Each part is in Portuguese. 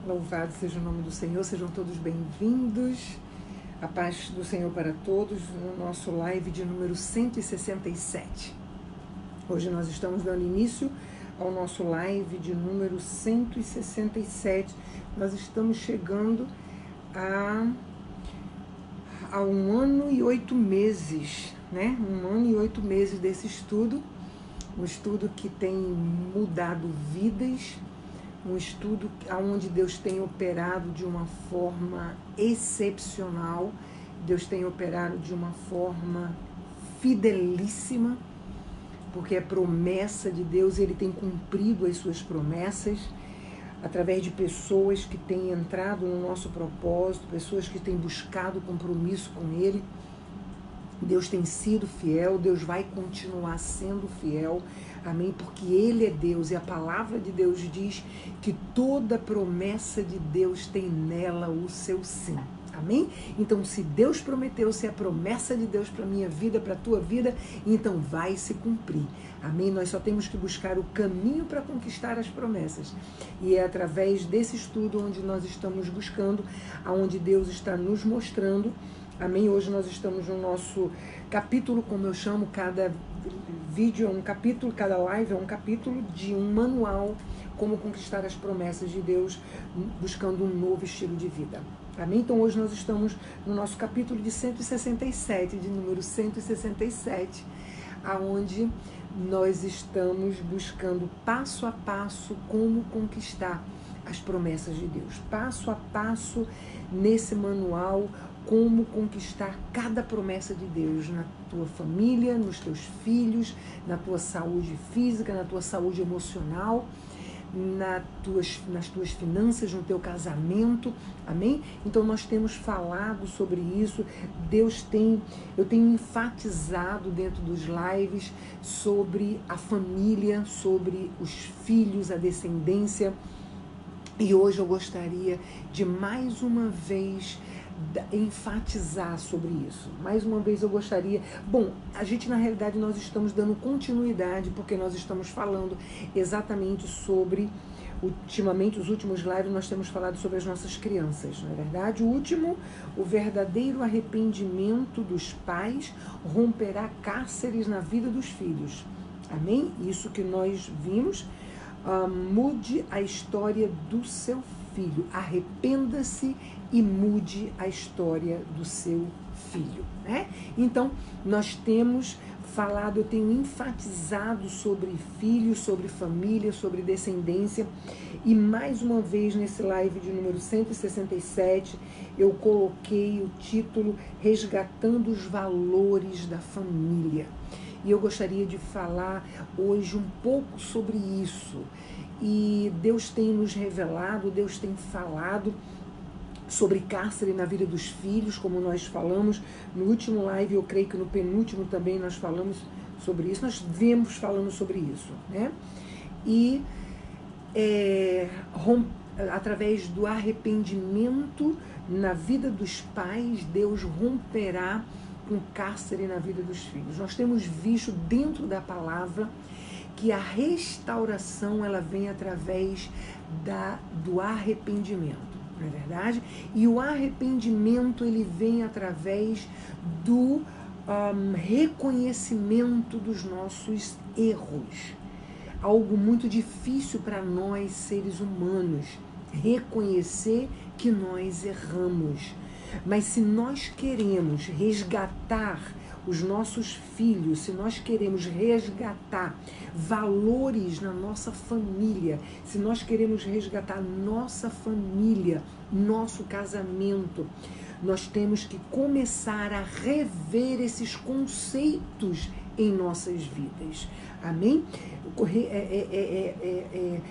Louvado seja o nome do Senhor, sejam todos bem-vindos. A paz do Senhor para todos no nosso live de número 167. Hoje nós estamos dando início ao nosso live de número 167. Nós estamos chegando a 1 ano e 8 meses, né? 1 ano e 8 meses desse estudo, um estudo que tem mudado vidas, um estudo onde Deus tem operado de uma forma excepcional, Deus tem operado de uma forma fidelíssima, porque é promessa de Deus, Ele tem cumprido as suas promessas, através de pessoas que têm entrado no nosso propósito, pessoas que têm buscado compromisso com Ele. Deus tem sido fiel, Deus vai continuar sendo fiel, amém? Porque Ele é Deus e a palavra de Deus diz que toda promessa de Deus tem nela o seu sim, amém? Então, se Deus prometeu, se é a promessa de Deus para a minha vida, para a tua vida, então vai se cumprir, amém? Nós só temos que buscar o caminho para conquistar as promessas, e é através desse estudo onde nós estamos buscando, aonde Deus está nos mostrando. Amém? Hoje nós estamos no nosso capítulo, como eu chamo, cada vídeo é um capítulo, cada live é um capítulo de um manual, como conquistar as promessas de Deus, buscando um novo estilo de vida. Amém? Então hoje nós estamos no nosso capítulo de 167, de número 167, aonde nós estamos buscando passo a passo como conquistar as promessas de Deus. Passo a passo nesse manual, como conquistar cada promessa de Deus na tua família, nos teus filhos, na tua saúde física, na tua saúde emocional, nas tuas finanças, no teu casamento, amém? Então nós temos falado sobre isso, eu tenho enfatizado dentro dos lives sobre a família, sobre os filhos, a descendência, e hoje eu gostaria de mais uma vez enfatizar sobre isso. Mais uma vez eu gostaria... Bom, a gente na realidade nós estamos dando continuidade, porque nós estamos falando exatamente sobre... Ultimamente, os últimos lives nós temos falado sobre as nossas crianças, não é verdade? O verdadeiro arrependimento dos pais romperá cárceres na vida dos filhos. Amém? Isso que nós vimos. Mude a história do seu filho. Arrependa-se e mude a história do seu filho, né? Então, nós temos falado, eu tenho enfatizado sobre filhos, sobre família, sobre descendência, e mais uma vez nesse live de número 167, eu coloquei o título Resgatando os Valores da Família. E eu gostaria de falar hoje um pouco sobre isso. E Deus tem nos revelado, Deus tem falado sobre cárcere na vida dos filhos, como nós falamos no último live, eu creio que no penúltimo também nós falamos sobre isso, nós viemos falando sobre isso, né? E através do arrependimento na vida dos pais, Deus romperá um cárcere na vida dos filhos. Nós temos visto dentro da palavra que a restauração ela vem através do arrependimento, não é verdade? E o arrependimento ele vem através do reconhecimento dos nossos erros. Algo muito difícil para nós seres humanos, reconhecer que nós erramos. Mas se nós queremos resgatar os nossos filhos, se nós queremos resgatar valores na nossa família, se nós queremos resgatar nossa família, nosso casamento, nós temos que começar a rever esses conceitos em nossas vidas. Amém?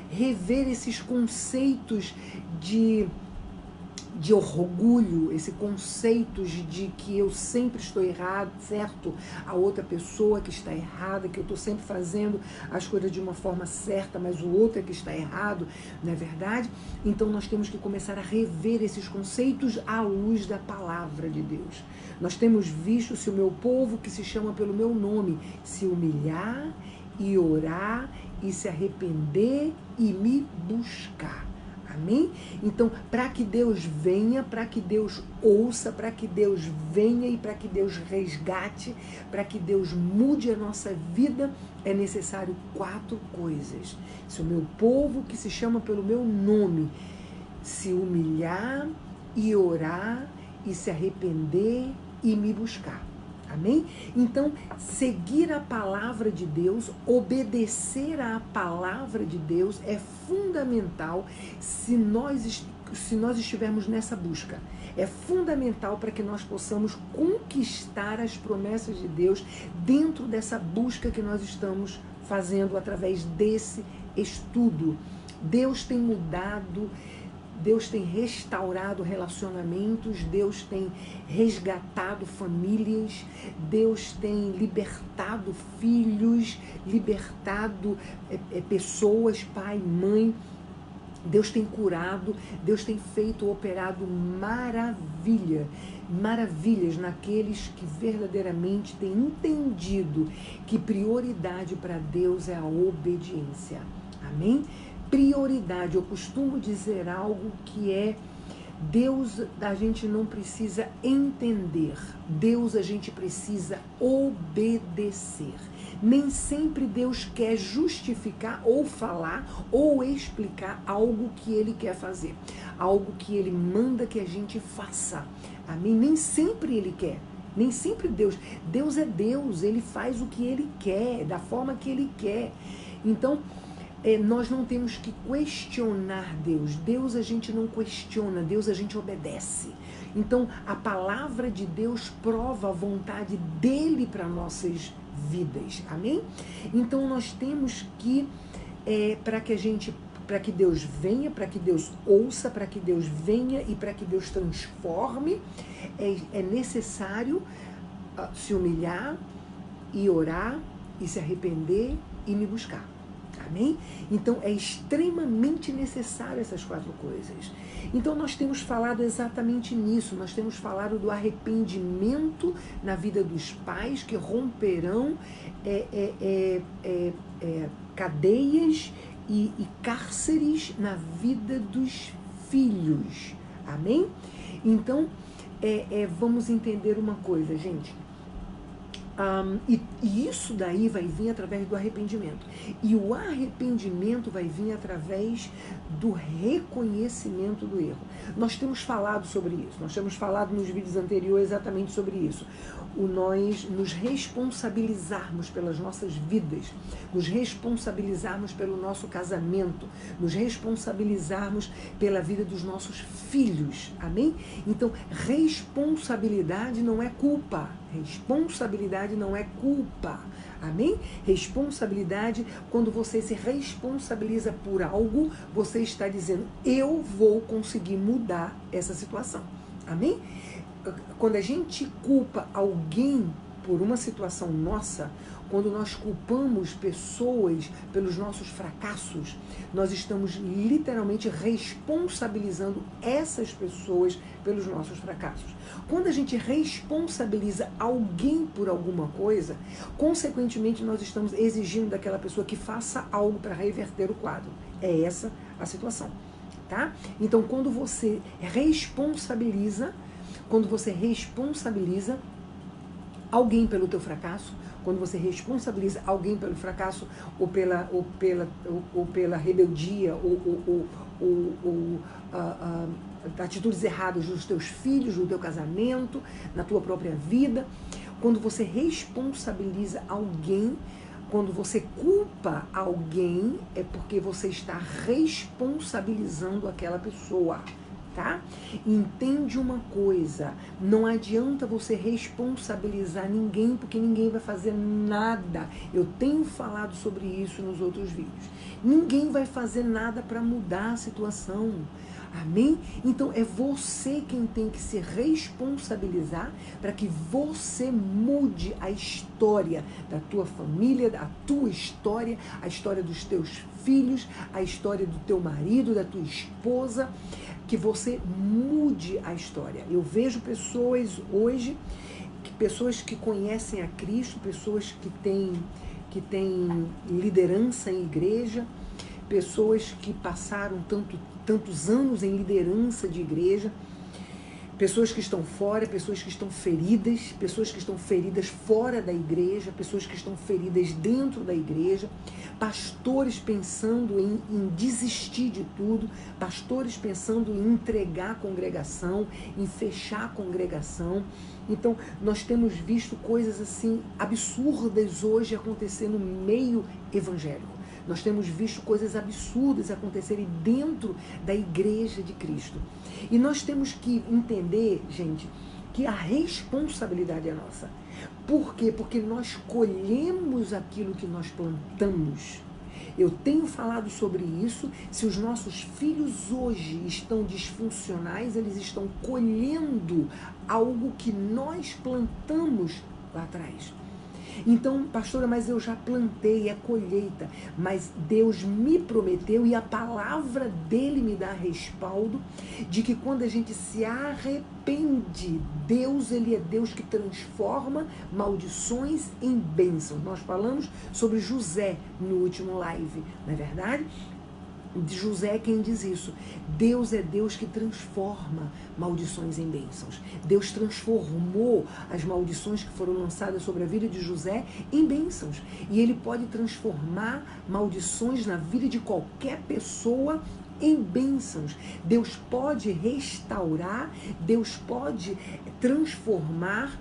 Rever esses conceitos de orgulho, esse conceito de que eu sempre estou errado, certo? A outra pessoa que está errada, que eu estou sempre fazendo as coisas de uma forma certa, mas o outro é que está errado, não é verdade? Então nós temos que começar a rever esses conceitos à luz da palavra de Deus. Nós temos visto, se o meu povo que se chama pelo meu nome se humilhar e orar e se arrepender e me buscar. Amém? Então, para que Deus venha, para que Deus ouça, para que Deus venha e para que Deus resgate, para que Deus mude a nossa vida, é necessário 4 coisas. Se o meu povo, que se chama pelo meu nome, se humilhar e orar e se arrepender e me buscar. Amém? Então, seguir a palavra de Deus, obedecer à palavra de Deus é fundamental se nós estivermos nessa busca. É fundamental para que nós possamos conquistar as promessas de Deus dentro dessa busca que nós estamos fazendo através desse estudo. Deus tem mudado, Deus tem restaurado relacionamentos, Deus tem resgatado famílias, Deus tem libertado filhos, libertado pessoas, pai, mãe. Deus tem curado, Deus tem feito, operado maravilhas naqueles que verdadeiramente têm entendido que prioridade para Deus é a obediência. Amém? Prioridade, eu costumo dizer algo que é: Deus a gente não precisa entender, Deus a gente precisa obedecer. Nem sempre Deus quer justificar ou falar ou explicar algo que Ele quer fazer, algo que Ele manda que a gente faça. Amém? Nem sempre Ele quer. Nem sempre Deus é Deus, Ele faz o que Ele quer, da forma que Ele quer. Então, nós não temos que questionar Deus. Deus a gente não questiona, Deus a gente obedece. Então, a palavra de Deus prova a vontade dEle para nossas vidas. Amém? Então, nós temos que, para que Deus venha, para que Deus ouça, para que Deus venha e para que Deus transforme, é necessário se humilhar e orar e se arrepender e me buscar. Amém? Então, é extremamente necessário essas 4 coisas. Então, nós temos falado exatamente nisso. Nós temos falado do arrependimento na vida dos pais que romperão cadeias e cárceres na vida dos filhos. Amém? Então, vamos entender uma coisa, gente. E isso daí vai vir através do arrependimento. E o arrependimento vai vir através do reconhecimento do erro. Nós temos falado sobre isso. Nós temos falado nos vídeos anteriores exatamente sobre isso. Nós nos responsabilizarmos pelas nossas vidas, nos responsabilizarmos pelo nosso casamento, nos responsabilizarmos pela vida dos nossos filhos. Amém? Então, responsabilidade não é culpa. Responsabilidade não é culpa. Amém? Responsabilidade, quando você se responsabiliza por algo, você está dizendo: eu vou conseguir mudar essa situação. Amém? Quando a gente culpa alguém por uma situação nossa, quando nós culpamos pessoas pelos nossos fracassos, nós estamos literalmente responsabilizando essas pessoas pelos nossos fracassos. Quando a gente responsabiliza alguém por alguma coisa, consequentemente nós estamos exigindo daquela pessoa que faça algo para reverter o quadro. É essa a situação, tá? Então, quando você responsabiliza alguém pelo teu fracasso, quando você responsabiliza alguém pelo fracasso ou pela rebeldia ou atitudes erradas dos teus filhos, do teu casamento, na tua própria vida, quando você responsabiliza alguém, quando você culpa alguém, é porque você está responsabilizando aquela pessoa. Tá? Entende uma coisa, não adianta você responsabilizar ninguém, porque ninguém vai fazer nada. Eu tenho falado sobre isso nos outros vídeos. Ninguém vai fazer nada para mudar a situação. Amém? Então é você quem tem que se responsabilizar para que você mude a história da tua família, a tua história, a história dos teus filhos, a história do teu marido, da tua esposa, que você mude a história. Eu vejo pessoas hoje, pessoas que conhecem a Cristo, pessoas que têm liderança em igreja, pessoas que passaram tantos anos em liderança de igreja, pessoas que estão fora, pessoas que estão feridas fora da igreja, pessoas que estão feridas dentro da igreja, pastores pensando em desistir de tudo, pastores pensando em entregar a congregação, em fechar a congregação. Então, nós temos visto coisas assim absurdas hoje acontecer no meio evangélico. Nós temos visto coisas absurdas acontecerem dentro da igreja de Cristo. E nós temos que entender, gente, que a responsabilidade é nossa. Por quê? Porque nós colhemos aquilo que nós plantamos. Eu tenho falado sobre isso. Se os nossos filhos hoje estão disfuncionais, eles estão colhendo algo que nós plantamos lá atrás. Então, pastora, mas eu já plantei, é colheita, mas Deus me prometeu e a palavra dele me dá respaldo de que quando a gente se arrepende, Deus, ele é Deus que transforma maldições em bênçãos. Nós falamos sobre José no último live, não é verdade? De José é quem diz isso. Deus é Deus que transforma maldições em bênçãos. Deus transformou as maldições que foram lançadas sobre a vida de José em bênçãos. E ele pode transformar maldições na vida de qualquer pessoa em bênçãos. Deus pode restaurar, Deus pode transformar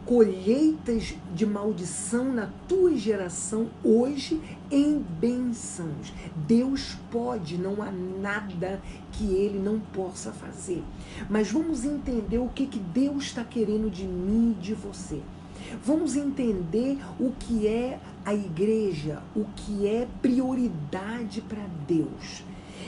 colheitas de maldição na tua geração hoje em bênçãos. Deus pode, não há nada que ele não possa fazer. Mas vamos entender o que Deus está querendo de mim e de você. Vamos entender o que é a igreja, o que é prioridade para Deus.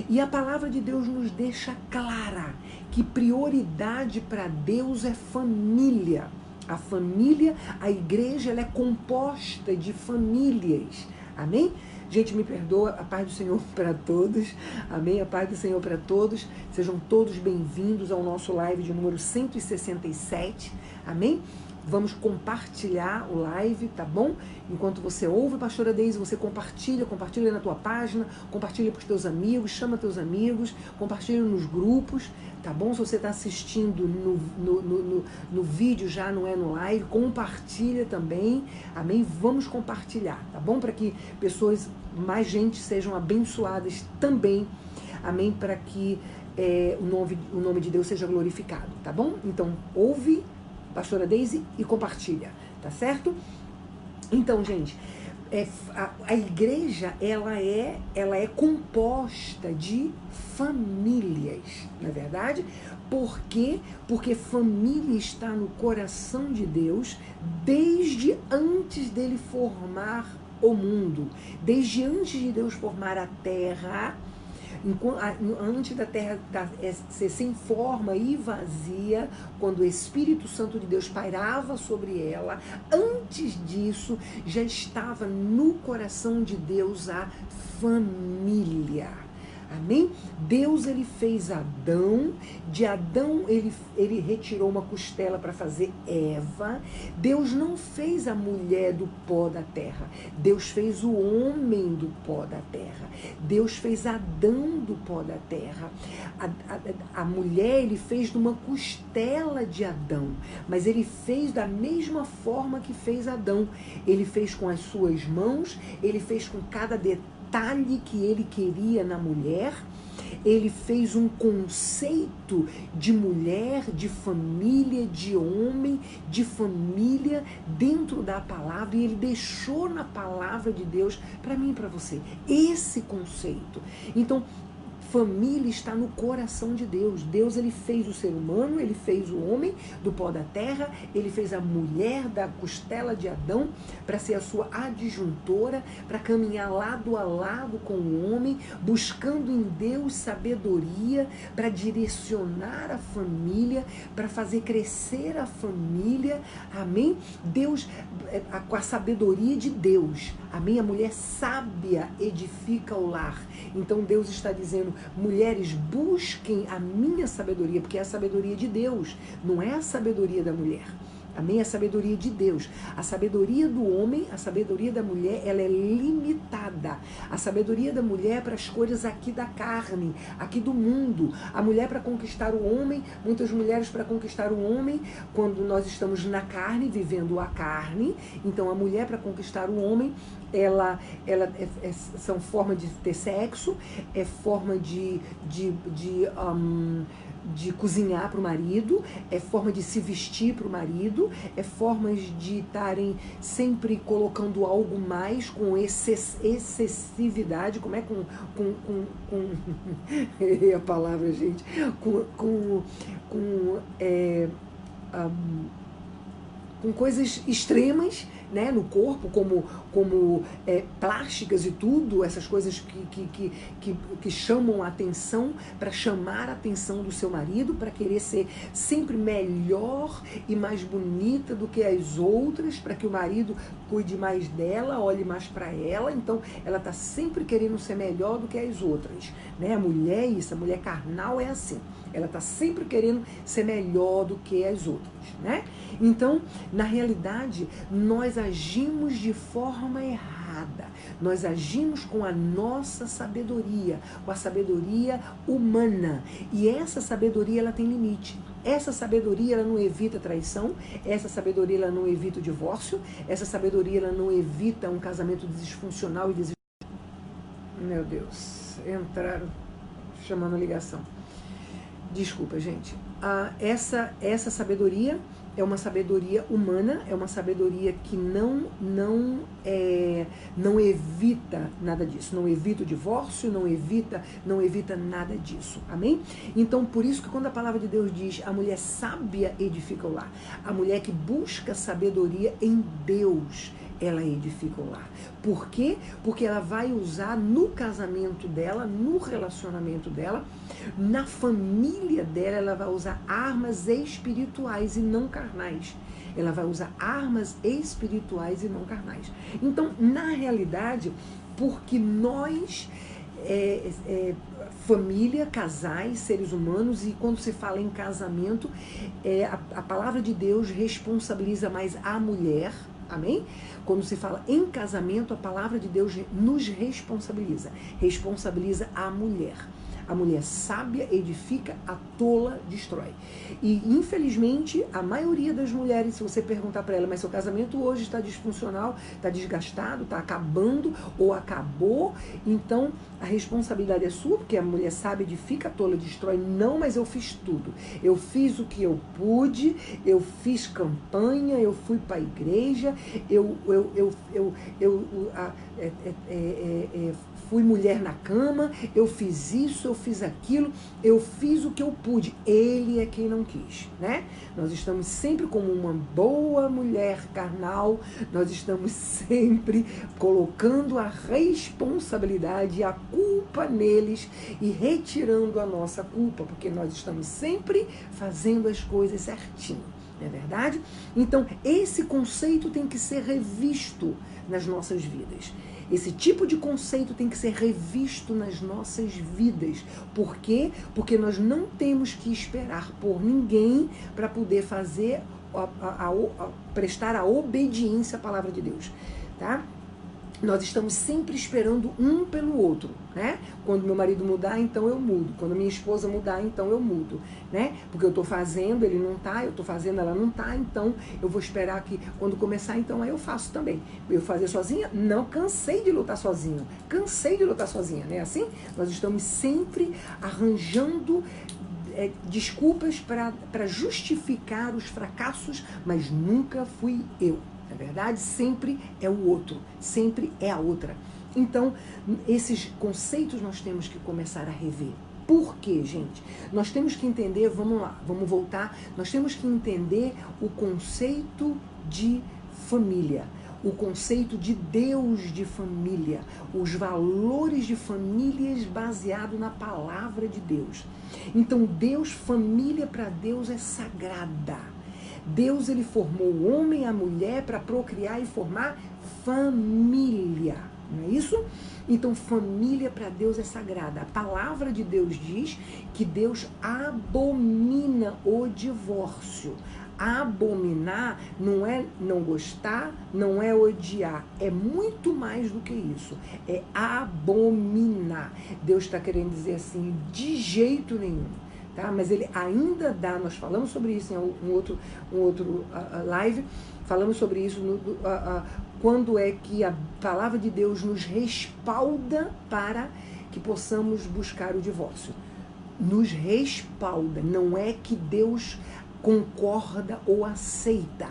E a palavra de Deus nos deixa clara que prioridade para Deus é família. A família, a igreja, ela é composta de famílias. Amém? Gente, me perdoa, a paz do Senhor para todos. Amém? A paz do Senhor para todos. Sejam todos bem-vindos ao nosso live de número 167. Amém? Vamos compartilhar o live, tá bom? Enquanto você ouve, pastora Deise, você compartilha na tua página, compartilha para os teus amigos, chama teus amigos, compartilha nos grupos, tá bom? Se você está assistindo no vídeo, já não é no live, compartilha também, amém? Vamos compartilhar, tá bom? Para que pessoas, mais gente sejam abençoadas também, amém? Para que o nome de Deus seja glorificado, tá bom? Então, ouve, pastora Deise, e compartilha, tá certo? Então, gente, a igreja, ela é composta de famílias, não é verdade? Por quê? Porque família está no coração de Deus desde antes dele formar o mundo, desde antes de Deus formar a terra. Antes da terra ser sem forma e vazia, quando o Espírito Santo de Deus pairava sobre ela, antes disso já estava no coração de Deus a família. Amém? Deus, ele fez Adão, de Adão ele retirou uma costela para fazer Eva. Deus não fez a mulher do pó da terra, Deus fez o homem do pó da terra. Deus fez Adão do pó da terra. A mulher ele fez de uma costela de Adão, mas ele fez da mesma forma que fez Adão. Ele fez com as suas mãos, ele fez com cada detalhe que ele queria na mulher. Ele fez um conceito de mulher, de família, de homem, de família dentro da palavra, e ele deixou na palavra de Deus para mim e para você esse conceito. Então, família está no coração de Deus. Deus, ele fez o ser humano, ele fez o homem do pó da terra, ele fez a mulher da costela de Adão para ser a sua adjuntora, para caminhar lado a lado com o homem, buscando em Deus sabedoria para direcionar a família, para fazer crescer a família. Amém? Deus, com a sabedoria de Deus, amém? A mulher sábia edifica o lar. Então Deus está dizendo: mulheres, busquem a minha sabedoria, porque é a sabedoria de Deus, não é a sabedoria da mulher. Amém? A sabedoria de Deus. A sabedoria do homem, a sabedoria da mulher, ela é limitada. A sabedoria da mulher é para as coisas aqui da carne, aqui do mundo. A mulher para conquistar o homem, muitas mulheres para conquistar o homem, quando nós estamos na carne, vivendo a carne. Então a mulher para conquistar o homem, ela são forma de ter sexo, é forma de cozinhar para o marido, é forma de se vestir para o marido, é formas de estarem sempre colocando algo mais com excessividade, como é a palavra, gente, com coisas extremas, né, no corpo, como plásticas e tudo, essas coisas que chamam a atenção, para chamar a atenção do seu marido, para querer ser sempre melhor e mais bonita do que as outras, para que o marido cuide mais dela, olhe mais para ela. Então ela está sempre querendo ser melhor do que as outras, né? A mulher é isso, a mulher carnal é assim, ela está sempre querendo ser melhor do que as outras, né? Então, na realidade, nós agimos de forma errada. Nós agimos com a nossa sabedoria, com a sabedoria humana. E essa sabedoria, ela tem limite. Essa sabedoria, ela não evita traição. Essa sabedoria, ela não evita o divórcio. Essa sabedoria, ela não evita um casamento disfuncional e Meu Deus, entraram chamando a ligação. Desculpa, gente. Essa sabedoria é uma sabedoria humana, é uma sabedoria que não evita nada disso, não evita o divórcio, não evita nada disso, amém? Então, por isso que quando a palavra de Deus diz, a mulher sábia edifica o lar, a mulher que busca sabedoria em Deus, ela edifica o lar. Por quê? Porque ela vai usar no casamento dela, no relacionamento dela, na família dela, ela vai usar armas espirituais e não carnais. Ela vai usar armas espirituais e não carnais. Então, na realidade, porque nós, família, casais, seres humanos, e quando se fala em casamento, a palavra de Deus responsabiliza mais a mulher, amém? Quando se fala em casamento, a palavra de Deus nos responsabiliza a mulher. A mulher sábia edifica, a tola destrói. E, infelizmente, a maioria das mulheres, se você perguntar para ela, mas seu casamento hoje está disfuncional, está desgastado, está acabando ou acabou, então a responsabilidade é sua, porque a mulher sábia edifica, a tola destrói. Não, mas eu fiz tudo. Eu fiz o que eu pude, eu fiz campanha, eu fui para a igreja, fui mulher na cama, eu fiz isso, eu fiz aquilo, eu fiz o que eu pude. Ele é quem não quis, né? Nós estamos sempre como uma boa mulher carnal, nós estamos sempre colocando a responsabilidade e a culpa neles e retirando a nossa culpa, porque nós estamos sempre fazendo as coisas certinho, não é verdade? Então, esse conceito tem que ser revisto nas nossas vidas. Esse tipo de conceito tem que ser revisto nas nossas vidas. Por quê? Porque nós não temos que esperar por ninguém para poder fazer, prestar a obediência à palavra de Deus, tá? Nós estamos sempre esperando um pelo outro, né? Quando meu marido mudar, então eu mudo. Quando minha esposa mudar, então eu mudo, né? Porque eu estou fazendo, ele não está, eu estou fazendo, ela não está, então eu vou esperar que quando começar, então aí eu faço também. Eu fazer sozinha? Não, cansei de lutar sozinha, né? Assim, nós estamos sempre arranjando desculpas para justificar os fracassos, mas nunca fui eu. Na verdade, sempre é o outro, sempre é a outra. Então, esses conceitos nós temos que começar a rever. Por quê, gente? Nós temos que entender, vamos lá, vamos voltar, nós temos que entender o conceito de família, o conceito de Deus de família, os valores de famílias baseados na palavra de Deus. Então, família para Deus é sagrada. Deus, ele formou o homem e a mulher para procriar e formar família, não é isso? Então, família para Deus é sagrada. A palavra de Deus diz que Deus abomina o divórcio. Abominar não é não gostar, não é odiar, é muito mais do que isso, é abominar. Deus está querendo dizer assim, de jeito nenhum. Tá? Mas ele ainda dá, nós falamos sobre isso em um outro live, falamos sobre isso quando é que a palavra de Deus nos respalda para que possamos buscar o divórcio. Nos respalda, não é que Deus concorda ou aceita.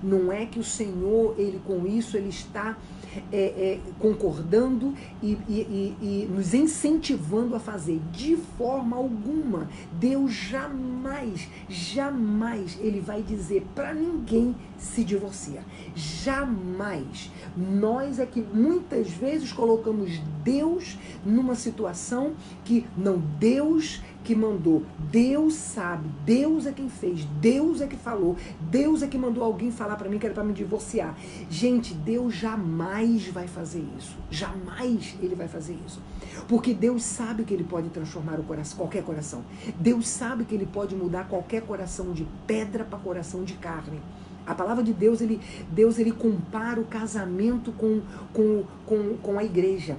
Não é que o Senhor, ele com isso, ele está concordando e nos incentivando a fazer. De forma alguma. Deus jamais, ele vai dizer para ninguém se divorciar. Jamais. Nós é que muitas vezes colocamos Deus numa situação que não, Deus que mandou, Deus sabe, Deus é quem fez, Deus é que falou, Deus é que mandou alguém falar para mim que era para me divorciar. Gente, Deus jamais vai fazer isso, jamais ele vai fazer isso, porque Deus sabe que ele pode transformar qualquer coração, Deus sabe que ele pode mudar qualquer coração de pedra para coração de carne. A palavra de Deus, ele compara o casamento com a igreja.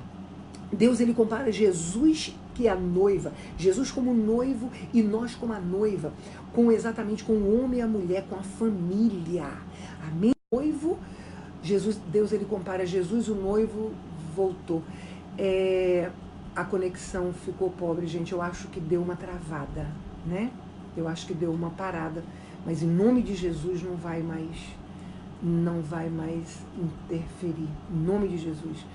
Deus, ele compara Jesus, que é a noiva, Jesus como noivo e nós como a noiva, exatamente com o homem e a mulher, com a família. Amém? Noivo, Jesus, Deus, ele compara Jesus, o noivo voltou. A conexão ficou pobre, gente. Eu acho que deu uma travada, né? Eu acho que deu uma parada. Mas em nome de Jesus não vai mais interferir. Em nome de Jesus.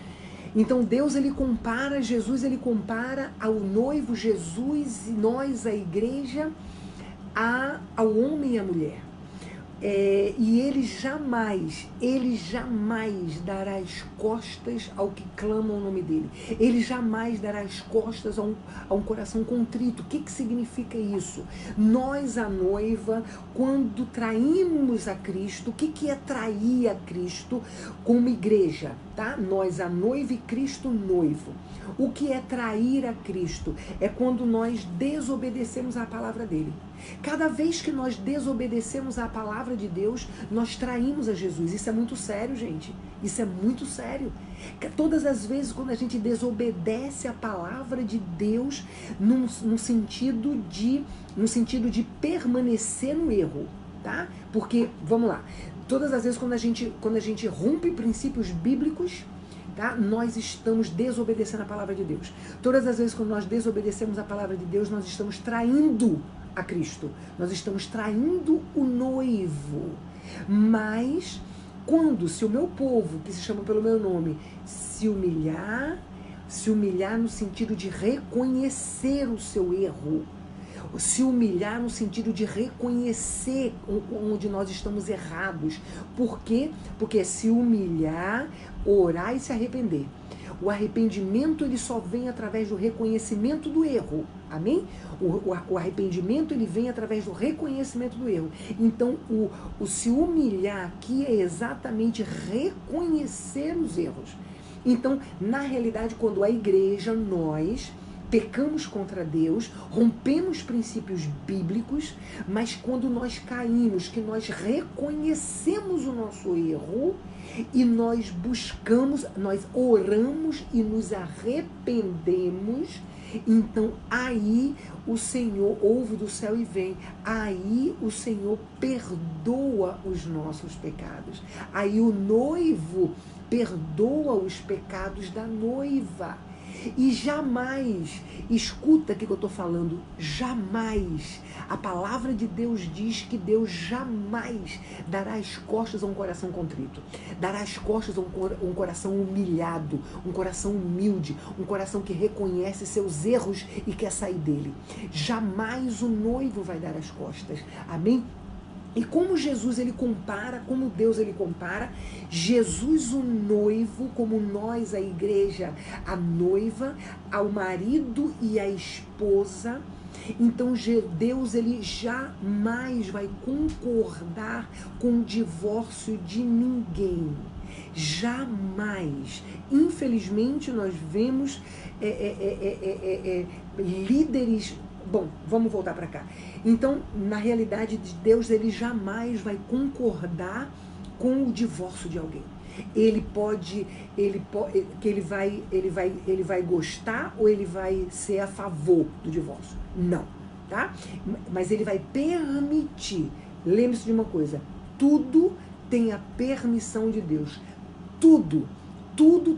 Então Deus, ele compara, Jesus, ele compara ao noivo Jesus e nós, a igreja, ao homem e à mulher. E ele jamais dará as costas ao que clama o nome dele. Ele jamais dará as costas a um coração contrito. O que significa isso? Nós, a noiva, quando traímos a Cristo, o que é trair a Cristo como igreja? Tá? Nós, a noiva, e Cristo, noivo. O que é trair a Cristo? É quando nós desobedecemos à palavra dele. Cada vez que nós desobedecemos à palavra de Deus, nós traímos a Jesus. Isso é muito sério, gente. Isso é muito sério. Todas as vezes quando a gente desobedece à palavra de Deus, no sentido de permanecer no erro, tá? Porque, vamos lá, todas as vezes quando a gente rompe princípios bíblicos, tá? Nós estamos desobedecendo a palavra de Deus. Todas as vezes quando nós desobedecemos a palavra de Deus, nós estamos traindo a Cristo. Nós estamos traindo o noivo. Mas se o meu povo, que se chama pelo meu nome, se humilhar no sentido de reconhecer o seu erro, se humilhar no sentido de reconhecer onde nós estamos errados. Por quê? Porque é se humilhar, orar e se arrepender. O arrependimento, ele só vem através do reconhecimento do erro. Amém? O arrependimento, ele vem através do reconhecimento do erro. Então, o se humilhar aqui é exatamente reconhecer os erros. Então, na realidade, quando a igreja, nós pecamos contra Deus, rompemos princípios bíblicos, mas quando nós caímos, que nós reconhecemos o nosso erro e nós buscamos, nós oramos e nos arrependemos, então aí o Senhor ouve do céu e vem, aí o Senhor perdoa os nossos pecados, aí o noivo perdoa os pecados da noiva. E jamais, escuta o que eu estou falando, jamais, a palavra de Deus diz que Deus jamais dará as costas a um coração contrito, dará as costas a um coração humilhado, um coração humilde, um coração que reconhece seus erros e quer sair dele. Jamais o noivo vai dar as costas, amém? E como Jesus, ele compara, como Deus, ele compara, Jesus, o noivo, como nós, a igreja, a noiva, ao marido e à esposa. Então Deus, ele jamais vai concordar com o divórcio de ninguém. Jamais. Infelizmente, nós vemos líderes Bom, vamos voltar para cá. Então, na realidade de Deus, ele jamais vai concordar com o divórcio de alguém. Ele vai gostar ou ele vai ser a favor do divórcio? Não, tá? Mas ele vai permitir. Lembre-se de uma coisa, tudo tem a permissão de Deus. Tudo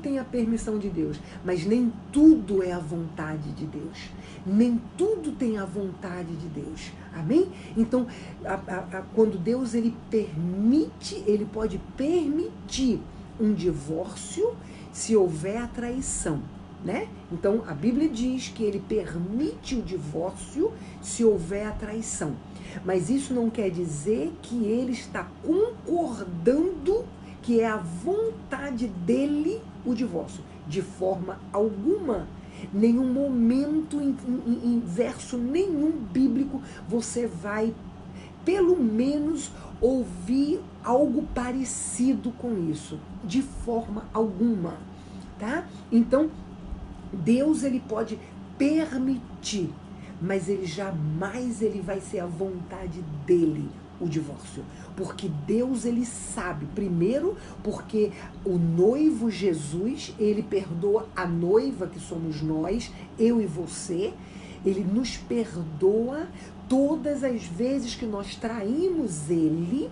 tem a permissão de Deus, mas nem tudo é a vontade de Deus. Nem tudo tem a vontade de Deus. Amém? Então, quando Deus ele permite, ele pode permitir um divórcio se houver a traição, né? Então, a Bíblia diz que ele permite o divórcio se houver a traição. Mas isso não quer dizer que ele está concordando que é a vontade dele o divórcio. De forma alguma. Nenhum momento, em verso nenhum bíblico, você vai, pelo menos, ouvir algo parecido com isso. De forma alguma. Tá? Então, Deus ele pode permitir, mas ele jamais vai ser a vontade dele o divórcio. Porque Deus ele sabe, primeiro porque o noivo Jesus, ele perdoa a noiva que somos nós, eu e você, ele nos perdoa todas as vezes que nós traímos ele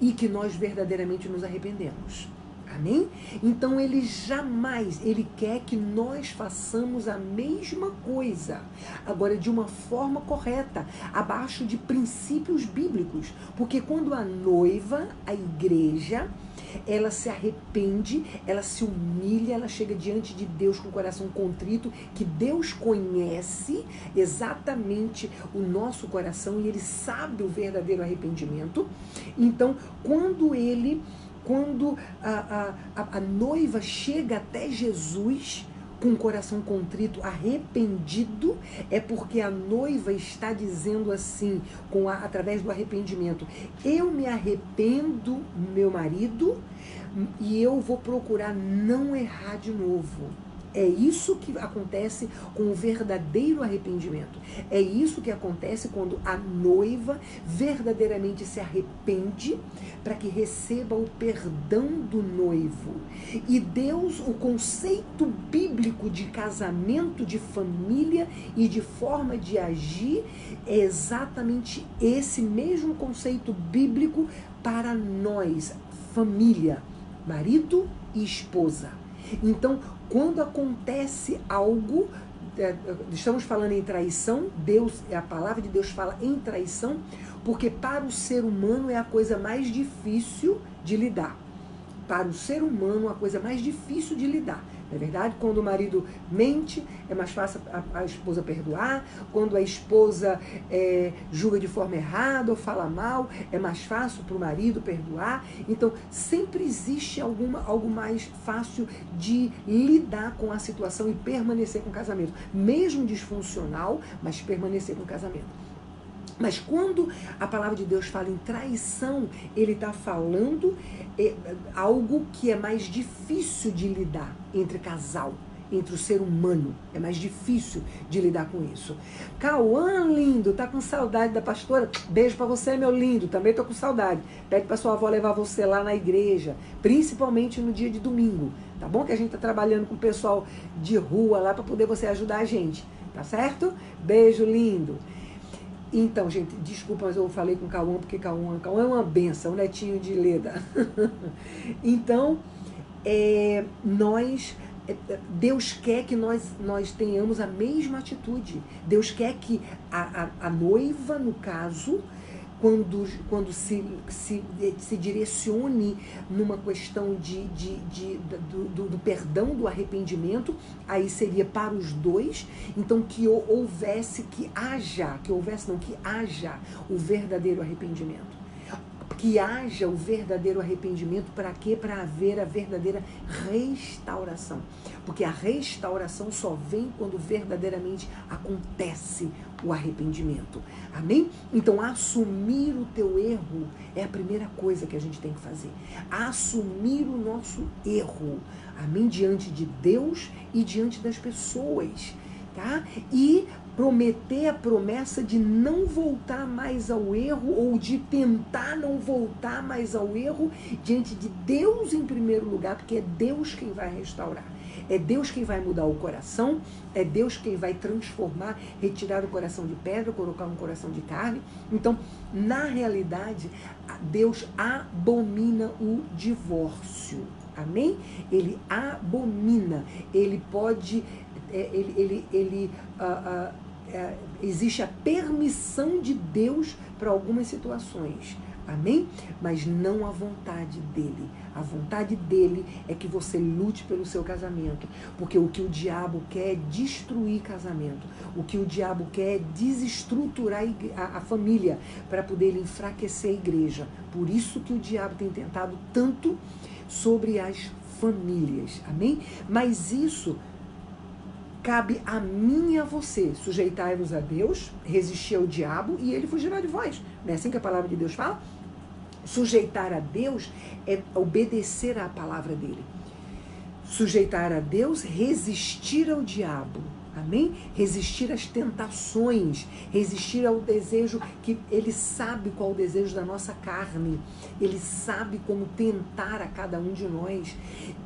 e que nós verdadeiramente nos arrependemos. Amém? Então ele jamais, ele quer que nós façamos a mesma coisa, agora de uma forma correta, abaixo de princípios bíblicos, porque quando a noiva, a igreja, ela se arrepende, ela se humilha, ela chega diante de Deus com o coração contrito, que Deus conhece exatamente o nosso coração e ele sabe o verdadeiro arrependimento. Então, quando a noiva chega até Jesus com o coração contrito, arrependido, é porque a noiva está dizendo assim, através do arrependimento: eu me arrependo, meu marido, e eu vou procurar não errar de novo. É isso que acontece com o verdadeiro arrependimento. É isso que acontece quando a noiva verdadeiramente se arrepende para que receba o perdão do noivo. E Deus, o conceito bíblico de casamento, de família e de forma de agir é exatamente esse mesmo conceito bíblico para nós, família, marido e esposa. Então, quando acontece algo, estamos falando em traição, a palavra de Deus fala em traição, porque para o ser humano é a coisa mais difícil de lidar. Para o ser humano, a coisa mais difícil de lidar. Não é verdade? Quando o marido mente, é mais fácil a esposa perdoar. Quando a esposa julga de forma errada ou fala mal, é mais fácil para o marido perdoar. Então, sempre existe algo mais fácil de lidar com a situação e permanecer com o casamento. Mesmo disfuncional, mas permanecer com o casamento. Mas quando a palavra de Deus fala em traição, ele está falando algo que é mais difícil de lidar entre casal, entre o ser humano. É mais difícil de lidar com isso. Cauã, lindo, tá com saudade da pastora? Beijo pra você, meu lindo. Também tô com saudade. Pede pra sua avó levar você lá na igreja, principalmente no dia de domingo. Tá bom? Que a gente tá trabalhando com o pessoal de rua lá para poder você ajudar a gente. Tá certo? Beijo, lindo. Então, gente, desculpa, mas eu falei com o Cauã, porque Cauã é uma benção, netinho de Leda. Então, Deus quer que nós tenhamos a mesma atitude. Deus quer que a noiva, no caso, quando se direcione numa questão do perdão, do arrependimento, aí seria para os dois. Então que haja o verdadeiro arrependimento. Que haja o verdadeiro arrependimento, para quê? Para haver a verdadeira restauração. Porque a restauração só vem quando verdadeiramente acontece o arrependimento. Amém? Então, assumir o teu erro é a primeira coisa que a gente tem que fazer. Assumir o nosso erro. Amém? Diante de Deus e diante das pessoas. tá? E prometer a promessa de não voltar mais ao erro, ou de tentar não voltar mais ao erro diante de Deus em primeiro lugar, porque é Deus quem vai restaurar. É Deus quem vai mudar o coração, é Deus quem vai transformar, retirar o coração de pedra, colocar um coração de carne. Então, na realidade, Deus abomina o divórcio. Amém? Ele abomina, ele pode, existe a permissão de Deus para algumas situações. Amém? Mas não a vontade dele. A vontade dele é que você lute pelo seu casamento. Porque o que o diabo quer é destruir casamento. O que o diabo quer é desestruturar a família para poder enfraquecer a igreja. Por isso que o diabo tem tentado tanto sobre as famílias. Amém? Mas isso cabe a mim e a você. Sujeitai-vos a Deus, resistir ao diabo e ele fugirá de vós. Não é assim que a palavra de Deus fala? Sujeitar a Deus é obedecer à palavra dele. Sujeitar a Deus, resistir ao diabo. Amém? Resistir às tentações, resistir ao desejo, que ele sabe qual é o desejo da nossa carne, ele sabe como tentar a cada um de nós.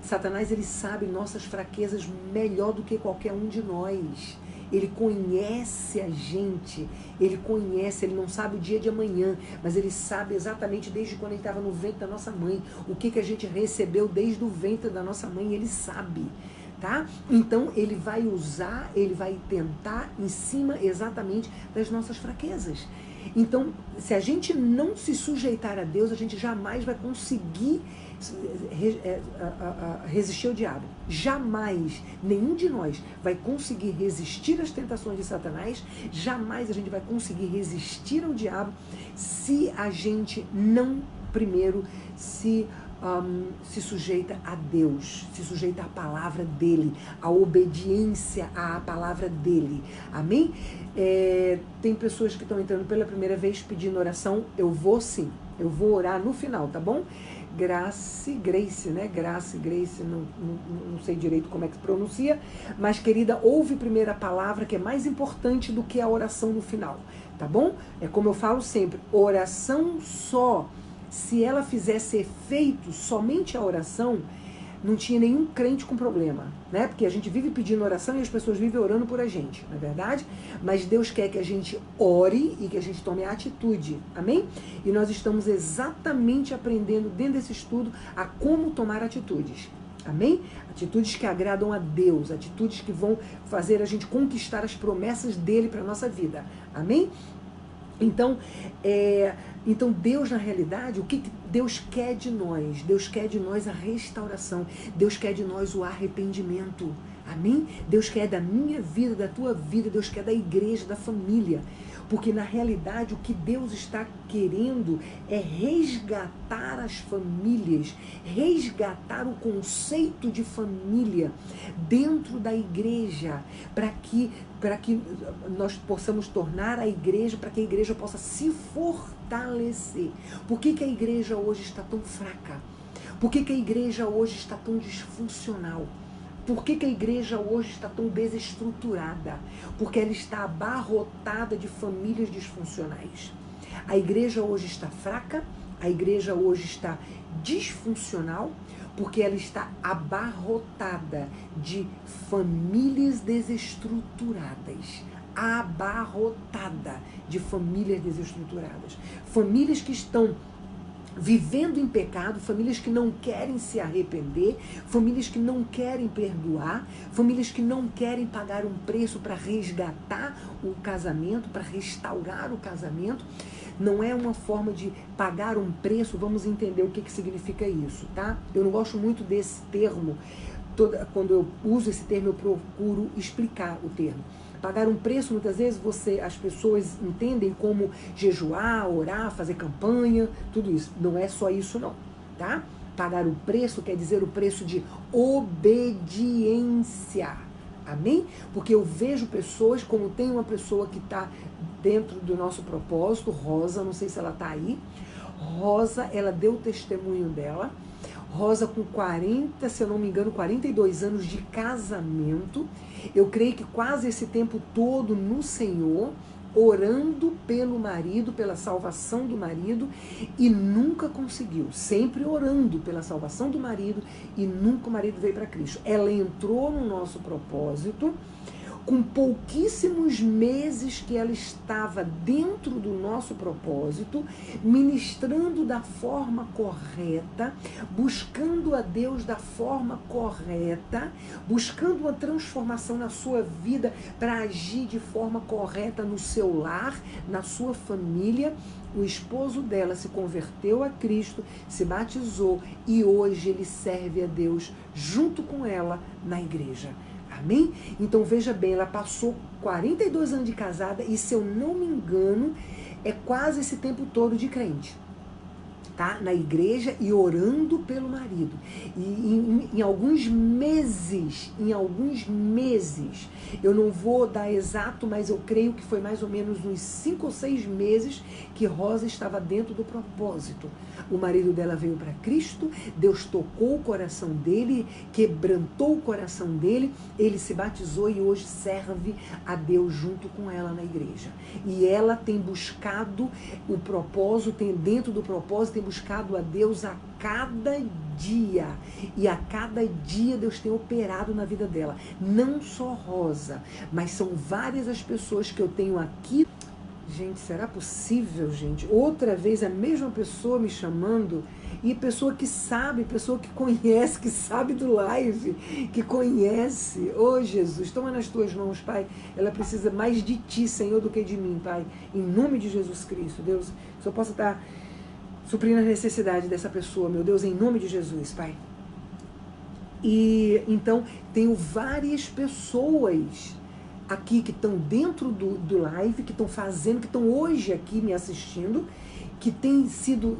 Satanás, ele sabe nossas fraquezas melhor do que qualquer um de nós. Ele conhece a gente, ele conhece, ele não sabe o dia de amanhã, mas ele sabe exatamente desde quando ele estava no ventre da nossa mãe, o que a gente recebeu desde o ventre da nossa mãe, ele sabe. Tá? Então ele vai usar, ele vai tentar em cima exatamente das nossas fraquezas. Então, se a gente não se sujeitar a Deus, a gente jamais vai conseguir resistir ao diabo. Jamais, nenhum de nós vai conseguir resistir às tentações de Satanás, jamais a gente vai conseguir resistir ao diabo se a gente não primeiro se sujeita a Deus, se sujeita à palavra dele, à obediência à palavra dele. Amém? Tem pessoas que estão entrando pela primeira vez pedindo oração. Eu vou sim, eu vou orar no final, tá bom? Grace, né? Grace, não sei direito como é que se pronuncia, mas querida, ouve primeiro a palavra, que é mais importante do que a oração no final, tá bom? É como eu falo sempre, oração só, se ela fizesse efeito somente a oração, não tinha nenhum crente com problema, né? Porque a gente vive pedindo oração e as pessoas vivem orando por a gente, não é verdade? Mas Deus quer que a gente ore e que a gente tome atitude, amém? E nós estamos exatamente aprendendo dentro desse estudo a como tomar atitudes, amém? Atitudes que agradam a Deus, atitudes que vão fazer a gente conquistar as promessas dele para a nossa vida, amém? Então, Deus, na realidade, o que Deus quer de nós? Deus quer de nós a restauração. Deus quer de nós o arrependimento. Amém? Deus quer da minha vida, da tua vida. Deus quer da igreja, da família. Porque, na realidade, o que Deus está querendo é resgatar as famílias, resgatar o conceito de família dentro da igreja, para que nós possamos tornar a igreja, para que a igreja possa se fortalecer. Por que a igreja hoje está tão fraca? Por que a igreja hoje está tão disfuncional? Por que a igreja hoje está tão desestruturada? Porque ela está abarrotada de famílias disfuncionais. A igreja hoje está fraca, a igreja hoje está disfuncional, porque ela está abarrotada de famílias desestruturadas. Abarrotada de famílias desestruturadas. Famílias que estão vivendo em pecado, famílias que não querem se arrepender, famílias que não querem perdoar, famílias que não querem pagar um preço para resgatar o casamento, para restaurar o casamento. Não é uma forma de pagar um preço, vamos entender o que significa isso, tá? Eu não gosto muito desse termo, quando eu uso esse termo eu procuro explicar o termo. Pagar um preço, muitas vezes as pessoas entendem como jejuar, orar, fazer campanha, tudo isso. Não é só isso não, tá? Pagar o preço quer dizer o preço de obediência, amém? Porque eu vejo pessoas, como tem uma pessoa que está dentro do nosso propósito, Rosa, não sei se ela está aí. Rosa, ela deu o testemunho dela. Rosa com 40, se eu não me engano, 42 anos de casamento. Eu creio que quase esse tempo todo no Senhor, orando pelo marido, pela salvação do marido, e nunca conseguiu. Sempre orando pela salvação do marido e nunca o marido veio para Cristo. Ela entrou no nosso propósito. Com pouquíssimos meses que ela estava dentro do nosso propósito, ministrando da forma correta, buscando a Deus da forma correta, buscando uma transformação na sua vida para agir de forma correta no seu lar, na sua família. O esposo dela se converteu a Cristo, se batizou e hoje ele serve a Deus junto com ela na igreja. Amém? Então veja bem, ela passou 42 anos de casada e, se eu não me engano, é quase esse tempo todo de crente, tá? Na igreja e orando pelo marido. E em alguns meses, eu não vou dar exato, mas eu creio que foi mais ou menos uns 5 ou 6 meses que Rosa estava dentro do propósito. O marido dela veio para Cristo, Deus tocou o coração dele, quebrantou o coração dele, ele se batizou e hoje serve a Deus junto com ela na igreja. E ela tem buscado o propósito, tem dentro do propósito, tem buscado a Deus a cada dia. E a cada dia Deus tem operado na vida dela. Não só Rosa, mas são várias as pessoas que eu tenho aqui. Gente, será possível, gente? Outra vez a mesma pessoa me chamando, e pessoa que sabe, pessoa que conhece, que sabe do live, que conhece. Ô Jesus, toma nas tuas mãos, Pai. Ela precisa mais de ti, Senhor, do que de mim, Pai. Em nome de Jesus Cristo, Deus, que eu possa estar suprindo a necessidade dessa pessoa, meu Deus, em nome de Jesus, Pai. E então, tenho várias pessoas aqui que estão dentro do live, que estão fazendo, que estão hoje aqui me assistindo, que tem sido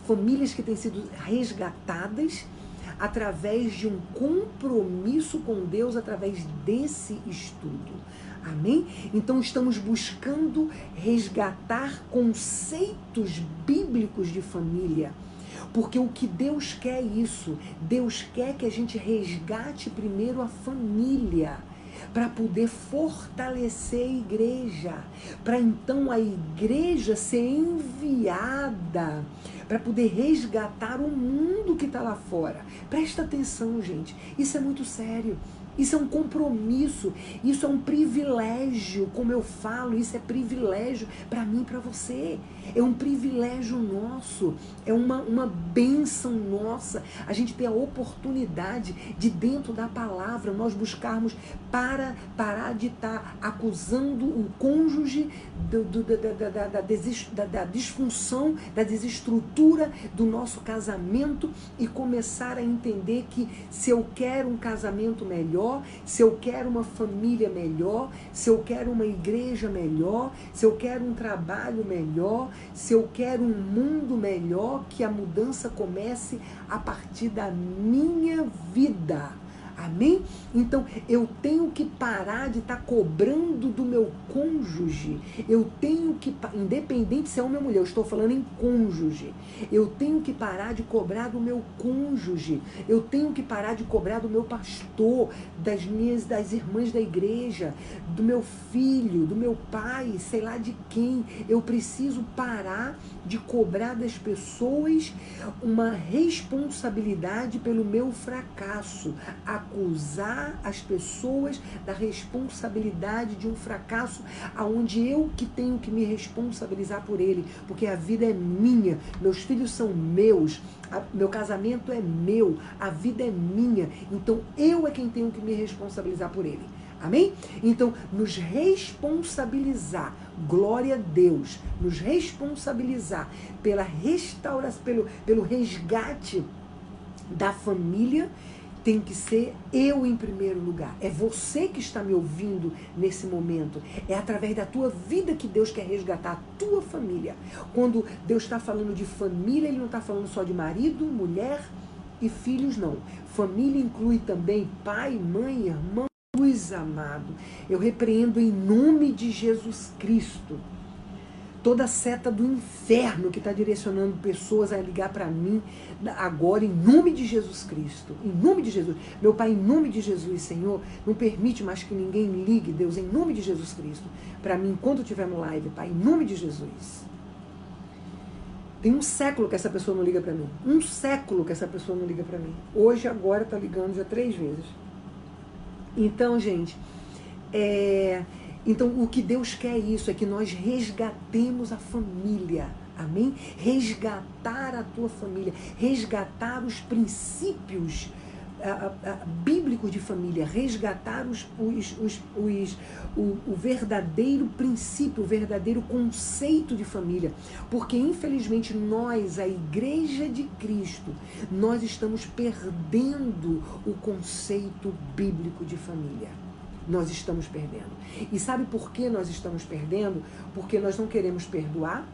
famílias que têm sido resgatadas através de um compromisso com Deus, através desse estudo. Amém? Então estamos buscando resgatar conceitos bíblicos de família. Porque o que Deus quer é isso. Deus quer que a gente resgate primeiro a família, para poder fortalecer a igreja, para então a igreja ser enviada para poder resgatar o mundo que está lá fora. Presta atenção, gente, isso é muito sério. Isso é um compromisso, isso é um privilégio, como eu falo, isso é privilégio para mim e para você. É um privilégio nosso, é uma bênção nossa. A gente tem a oportunidade de, dentro da palavra, nós buscarmos parar de estar acusando o cônjuge da disfunção, da desestrutura do nosso casamento e começar a entender que se eu quero um casamento melhor, se eu quero uma família melhor, se eu quero uma igreja melhor, se eu quero um trabalho melhor, se eu quero um mundo melhor, que a mudança comece a partir da minha vida. Amém? Então, eu tenho que parar de estar cobrando do meu cônjuge. Eu tenho que, independente se é homem ou mulher, eu estou falando em cônjuge. Eu tenho que parar de cobrar do meu cônjuge. Eu tenho que parar de cobrar do meu pastor, das irmãs da igreja, do meu filho, do meu pai, sei lá de quem. Eu preciso parar de cobrar das pessoas uma responsabilidade pelo meu fracasso. Acusar as pessoas da responsabilidade de um fracasso, aonde eu que tenho que me responsabilizar por ele, porque a vida é minha, meus filhos são meus, meu casamento é meu, a vida é minha, então eu é quem tenho que me responsabilizar por ele. Amém? Então, nos responsabilizar, glória a Deus, nos responsabilizar pela restauração, pelo resgate da família, tem que ser eu em primeiro lugar. É você que está me ouvindo nesse momento. É através da tua vida que Deus quer resgatar a tua família. Quando Deus está falando de família, Ele não está falando só de marido, mulher e filhos, não. Família inclui também pai, mãe, irmão. Jesus amado, eu repreendo em nome de Jesus Cristo toda seta do inferno que está direcionando pessoas a ligar para mim agora, em nome de Jesus Cristo, em nome de Jesus. Meu Pai, em nome de Jesus, Senhor, não permite mais que ninguém ligue, Deus, em nome de Jesus Cristo, para mim, enquanto eu estiver no live, Pai, em nome de Jesus. Tem um século que essa pessoa não liga para mim. Um século que essa pessoa não liga para mim. Hoje, agora, está ligando já 3 vezes. Então, gente, então o que Deus quer é que nós resgatemos a família. Amém? Resgatar a tua família. Resgatar os princípios bíblicos de família, resgatar o verdadeiro princípio, o verdadeiro conceito de família, porque infelizmente nós, a Igreja de Cristo, nós estamos perdendo o conceito bíblico de família. Nós estamos perdendo. E sabe por que nós estamos perdendo? Porque nós não queremos perdoar,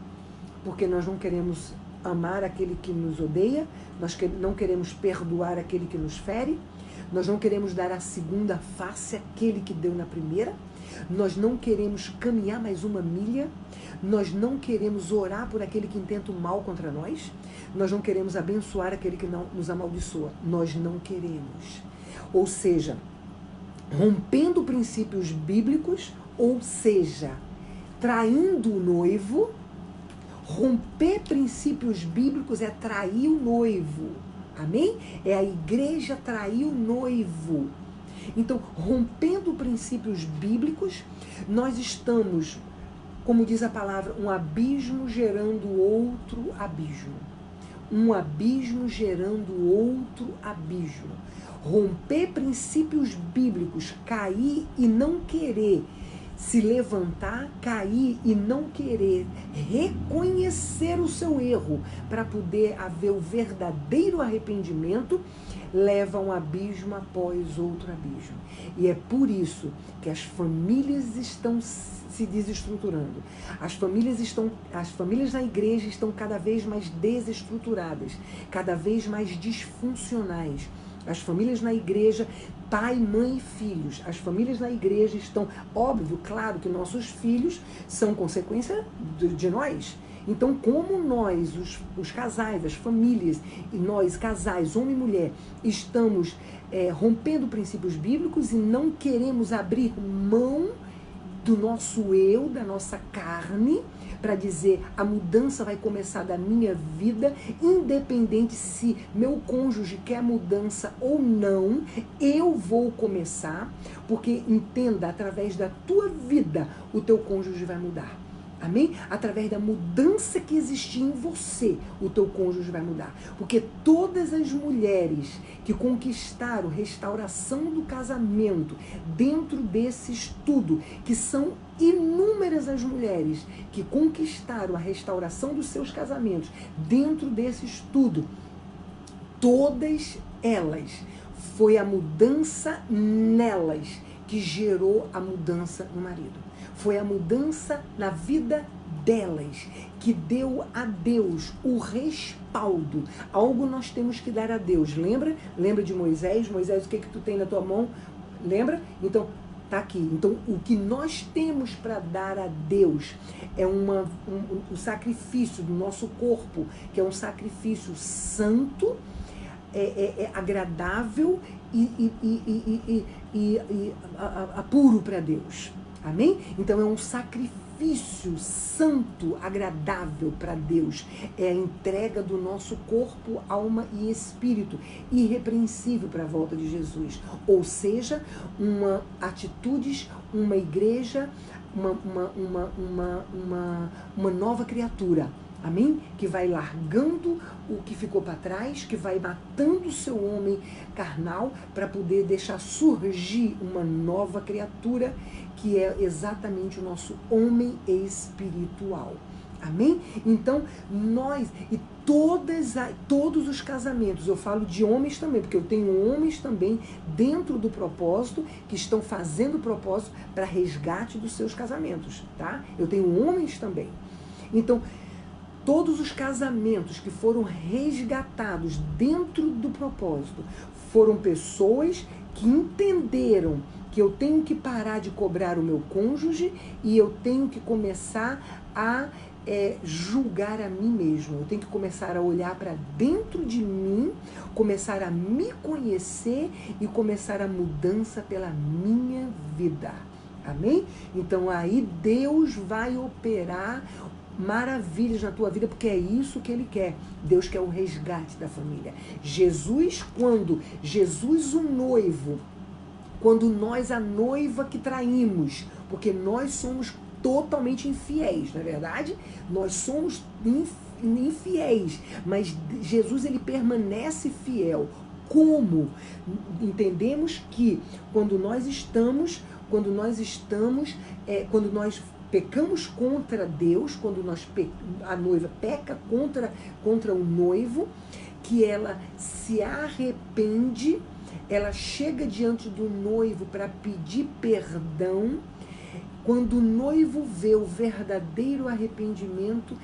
porque nós não queremos amar aquele que nos odeia, nós não queremos perdoar aquele que nos fere, nós não queremos dar a segunda face àquele que deu na primeira, nós não queremos caminhar mais uma milha, nós não queremos orar por aquele que intenta o mal contra nós, nós não queremos abençoar aquele que não nos amaldiçoa, nós não queremos. Ou seja, rompendo princípios bíblicos, ou seja, traindo o noivo. Romper princípios bíblicos é trair o noivo. Amém? É a igreja trair o noivo. Então, rompendo princípios bíblicos, nós estamos, como diz a palavra, um abismo gerando outro abismo. Um abismo gerando outro abismo. Romper princípios bíblicos, cair e não querer se levantar, cair e não querer reconhecer o seu erro para poder haver o verdadeiro arrependimento, leva um abismo após outro abismo. E é por isso que as famílias estão se desestruturando. As famílias na igreja estão cada vez mais desestruturadas, cada vez mais disfuncionais. As famílias na igreja, pai, mãe e filhos, as famílias na igreja estão, óbvio, claro que nossos filhos são consequência de nós. Então, como nós, os casais, as famílias, e nós, casais, homem e mulher, estamos rompendo princípios bíblicos e não queremos abrir mão do nosso eu, da nossa carne, para dizer, a mudança vai começar da minha vida, independente se meu cônjuge quer mudança ou não, eu vou começar, porque entenda, através da tua vida, o teu cônjuge vai mudar. Amém? Através da mudança que existia em você, o teu cônjuge vai mudar. Porque todas as mulheres que conquistaram restauração do casamento dentro desse estudo, que são inúmeras as mulheres que conquistaram a restauração dos seus casamentos dentro desse estudo, todas elas, foi a mudança nelas que gerou a mudança no marido. Foi a mudança na vida delas que deu a Deus o respaldo. Algo nós temos que dar a Deus. Lembra? Lembra de Moisés? Moisés, o que tu tem na tua mão? Lembra? Então, tá aqui. Então, o que nós temos para dar a Deus é o sacrifício do nosso corpo, que é um sacrifício santo, agradável e puro para Deus. Amém? Então é um sacrifício santo, agradável para Deus. É a entrega do nosso corpo, alma e espírito, irrepreensível para a volta de Jesus. Ou seja, atitudes, uma igreja, uma nova criatura. Amém? Que vai largando o que ficou para trás, que vai matando o seu homem carnal para poder deixar surgir uma nova criatura, que é exatamente o nosso homem espiritual. Amém? Então, nós, e todos os casamentos, eu falo de homens também, porque eu tenho homens também dentro do propósito, que estão fazendo o propósito para resgate dos seus casamentos, tá? Eu tenho homens também. Então, todos os casamentos que foram resgatados dentro do propósito foram pessoas que entenderam que eu tenho que parar de cobrar o meu cônjuge e eu tenho que começar a julgar a mim mesmo. Eu tenho que começar a olhar para dentro de mim, começar a me conhecer e começar a mudança pela minha vida. Amém? Então aí Deus vai operar maravilhas na tua vida, porque é isso que Ele quer. Deus quer o resgate da família. Jesus, o noivo, quando nós, a noiva que traímos, porque nós somos totalmente infiéis, não é verdade? Nós somos infiéis, mas Jesus, ele permanece fiel. Como? Entendemos que quando nós pecamos contra Deus, quando a noiva peca contra o noivo, que ela se arrepende, ela chega diante do noivo para pedir perdão. Quando o noivo vê o verdadeiro arrependimento,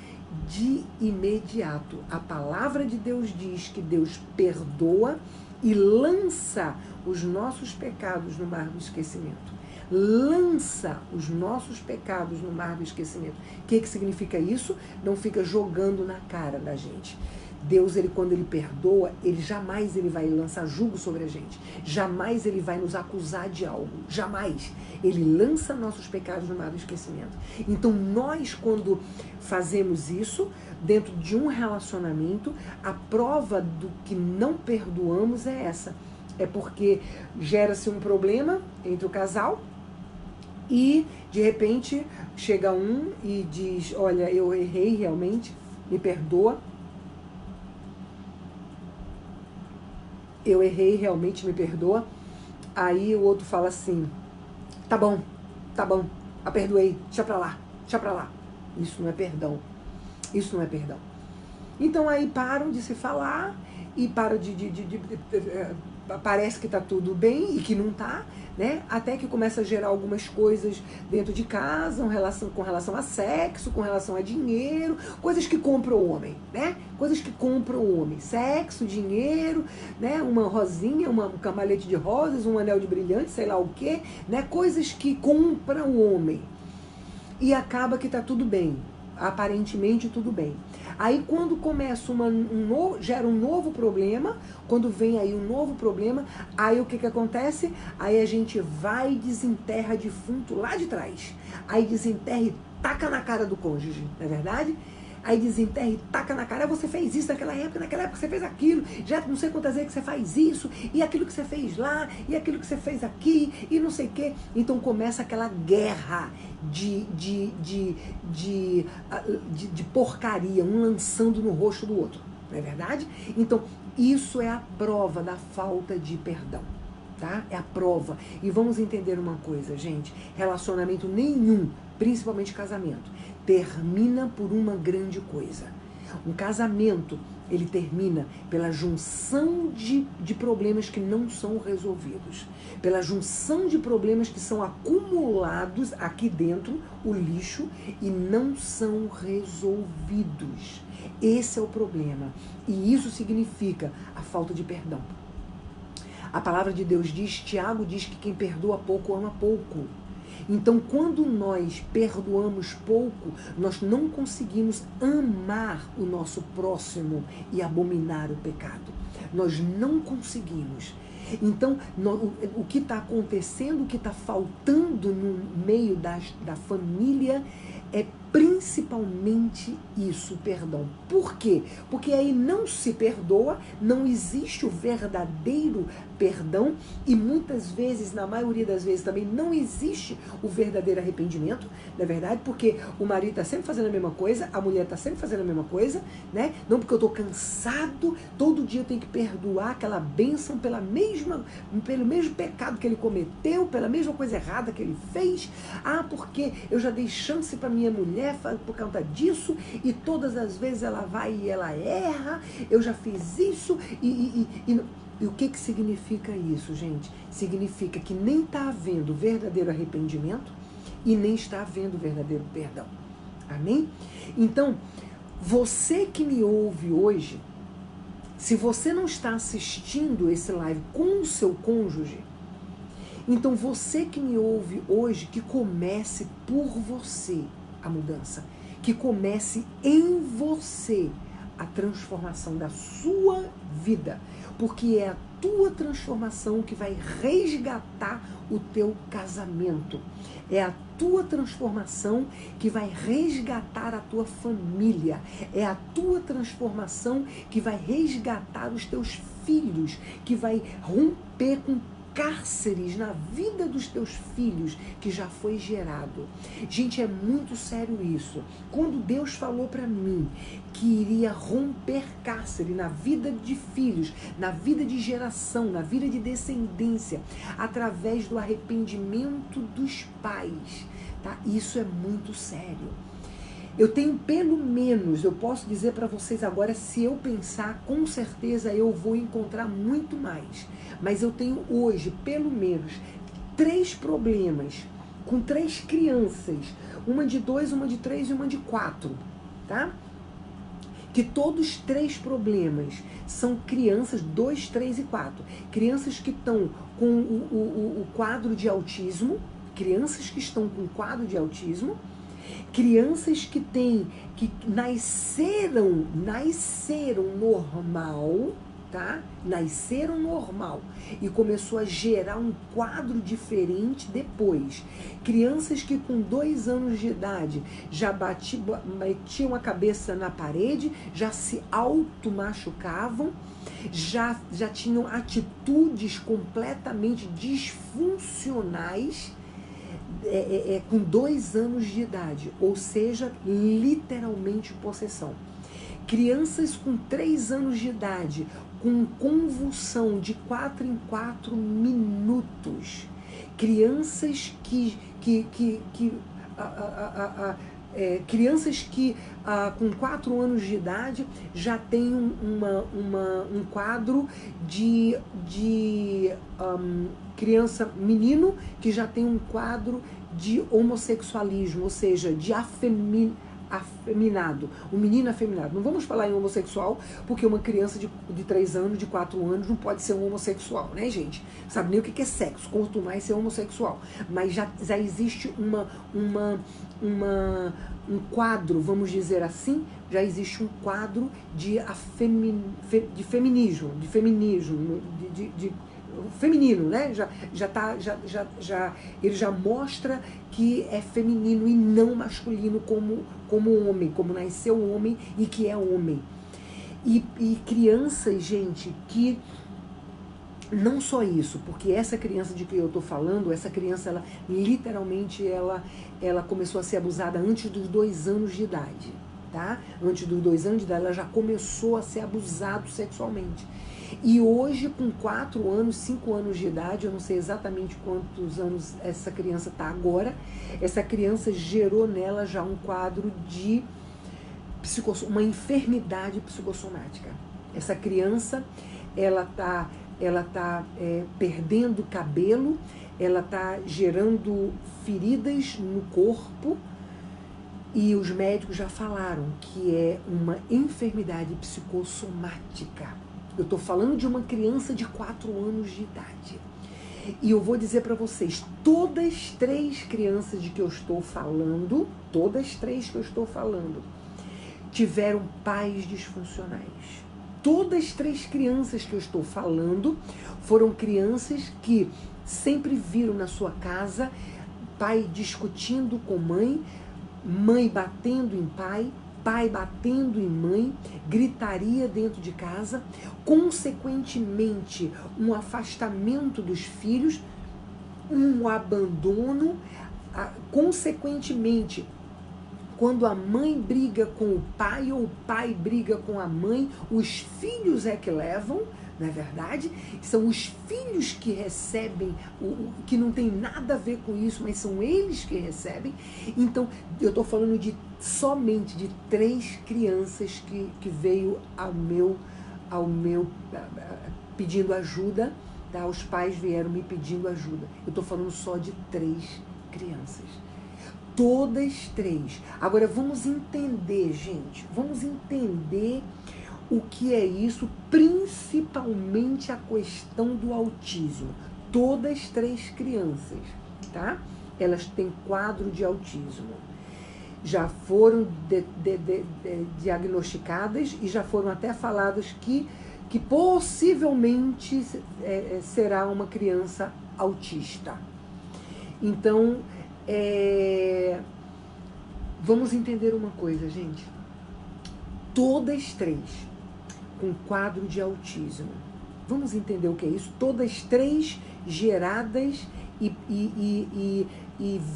de imediato, a palavra de Deus diz que Deus perdoa e lança os nossos pecados no mar do esquecimento. Lança os nossos pecados no mar do esquecimento. O que significa isso? Não fica jogando na cara da gente. Deus, quando ele perdoa, jamais ele vai lançar julgo sobre a gente. Jamais ele vai nos acusar de algo. Jamais. Ele lança nossos pecados no mar do esquecimento. Então nós, quando fazemos isso, dentro de um relacionamento, a prova do que não perdoamos é essa. É porque gera-se um problema entre o casal e, de repente, chega um e diz: olha, eu errei realmente, me perdoa. Eu errei, realmente me perdoa. Aí o outro fala assim: tá bom, a perdoei, deixa pra lá. Isso não é perdão. Isso não é perdão. Então aí param de se falar e param parece que tá tudo bem e que não tá, né? Até que começa a gerar algumas coisas dentro de casa, com relação a sexo, com relação a dinheiro, coisas que compram o homem, né? Coisas que compram o homem. Sexo, dinheiro, né? Uma rosinha, um camalete de rosas, um anel de brilhante, sei lá o quê, né? Coisas que compram o homem. E acaba que tá tudo bem. Aparentemente tudo bem. Aí quando começa gera um novo problema, quando vem aí um novo problema, aí o que acontece? Aí a gente vai e desenterra defunto lá de trás. Aí desenterra e taca na cara do cônjuge, não é verdade? Aí desenterra e taca na cara: você fez isso naquela época você fez aquilo, já não sei quantas vezes que você faz isso, e aquilo que você fez lá, e aquilo que você fez aqui, e não sei o quê. Então começa aquela guerra de porcaria, um lançando no rosto do outro, não é verdade? Então isso é a prova da falta de perdão. Tá? É a prova. E vamos entender uma coisa, gente: relacionamento nenhum, principalmente casamento, termina por uma grande coisa. Um casamento, ele termina pela junção de problemas que não são resolvidos, pela junção de problemas que são acumulados aqui dentro, o lixo, e não são resolvidos. Esse é o problema. E isso significa a falta de perdão. A palavra de Deus diz, Tiago diz, que quem perdoa pouco ama pouco. Então, quando nós perdoamos pouco, nós não conseguimos amar o nosso próximo e abominar o pecado. Nós não conseguimos. Então, o que está acontecendo, o que está faltando no meio da família é principalmente isso, perdão. Por quê? Porque aí não se perdoa, não existe o verdadeiro perdão e muitas vezes, na maioria das vezes também, não existe o verdadeiro arrependimento, não é verdade? Porque o marido está sempre fazendo a mesma coisa, a mulher está sempre fazendo a mesma coisa, né? Não porque eu estou cansado, todo dia eu tenho que perdoar aquela bênção pelo mesmo pecado que ele cometeu, pela mesma coisa errada que ele fez. Ah, porque eu já dei chance para minha mulher por conta disso, e todas as vezes ela vai e ela erra, eu já fiz isso, e o que significa isso, gente? Significa que nem está havendo verdadeiro arrependimento e nem está havendo verdadeiro perdão. Amém? Então, você que me ouve hoje, se você não está assistindo esse live com o seu cônjuge, então você que me ouve hoje, que comece por você a mudança. que comece em você a transformação da sua vida, porque é a tua transformação que vai resgatar o teu casamento. É a tua transformação que vai resgatar a tua família. É a tua transformação que vai resgatar os teus filhos, que vai romper com cárceres na vida dos teus filhos que já foi gerado. Gente, é muito sério isso. Quando Deus falou para mim que iria romper cárcere na vida de filhos, na vida de geração, na vida de descendência, através do arrependimento dos pais, tá? Isso é muito sério. Eu tenho pelo menos, eu posso dizer para vocês agora, se eu pensar, com certeza eu vou encontrar muito mais. Mas eu tenho hoje, pelo menos, 3 problemas com 3 crianças. Uma de 2, uma de 3 e uma de 4, tá? Que todos 3 problemas são crianças, 2, 3 e 4. Crianças que estão com o quadro de autismo, crianças que estão com quadro de autismo, crianças que nasceram normal, tá? Nasceram normal e começou a gerar um quadro diferente depois. Crianças que com 2 anos de idade já batiam a cabeça na parede, já se auto-machucavam, já tinham atitudes completamente disfuncionais, com 2 anos de idade, ou seja, literalmente possessão. Crianças com 3 anos de idade, com convulsão de 4 em 4 minutos. Crianças crianças que com 4 anos de idade já têm um quadro de criança, menino que já tem um quadro de homossexualismo, ou seja, de afeminado, um menino afeminado. Não vamos falar em homossexual, porque uma criança de 3 anos, de 4 anos, não pode ser um homossexual, né, gente? Sabe nem o que é sexo, quanto mais ser homossexual. Mas já existe um quadro, vamos dizer assim, já existe um quadro de feminismo, feminino, né? Ele já mostra que é feminino e não masculino como homem, como nasceu homem e que é homem. E crianças, gente, que não só isso, porque essa criança de que eu estou falando, essa criança, ela literalmente ela começou a ser abusada antes dos 2 anos de idade, tá? Antes dos 2 anos de idade, ela já começou a ser abusada sexualmente. E hoje, com 4 anos, 5 anos de idade, eu não sei exatamente quantos anos essa criança está agora, essa criança gerou nela já um quadro de uma enfermidade psicossomática. Essa criança, ela tá perdendo cabelo, ela está gerando feridas no corpo, e os médicos já falaram que é uma enfermidade psicossomática. Eu estou falando de uma criança de 4 anos de idade. E eu vou dizer para vocês, todas 3 crianças de que eu estou falando, tiveram pais disfuncionais. Todas 3 crianças que eu estou falando foram crianças que sempre viram na sua casa pai discutindo com mãe, mãe batendo em pai, pai batendo em mãe, gritaria dentro de casa, consequentemente um afastamento dos filhos, um abandono, consequentemente quando a mãe briga com o pai ou o pai briga com a mãe, os filhos é que levam, não é verdade? São os filhos que recebem, que não tem nada a ver com isso, mas são eles que recebem. Então, eu estou falando somente de 3 crianças que veio ao meu pedindo ajuda, tá? Os pais vieram me pedindo ajuda. Eu estou falando só de 3 crianças. Todas 3. Agora, vamos entender, gente, vamos entender o que é isso, principalmente a questão do autismo. Todas 3 crianças, tá? Elas têm quadro de autismo. já foram diagnosticadas e já foram até faladas que possivelmente será uma criança autista. Então, vamos entender uma coisa, gente. Todas três com quadro de autismo. Vamos entender o que é isso? Todas três geradas e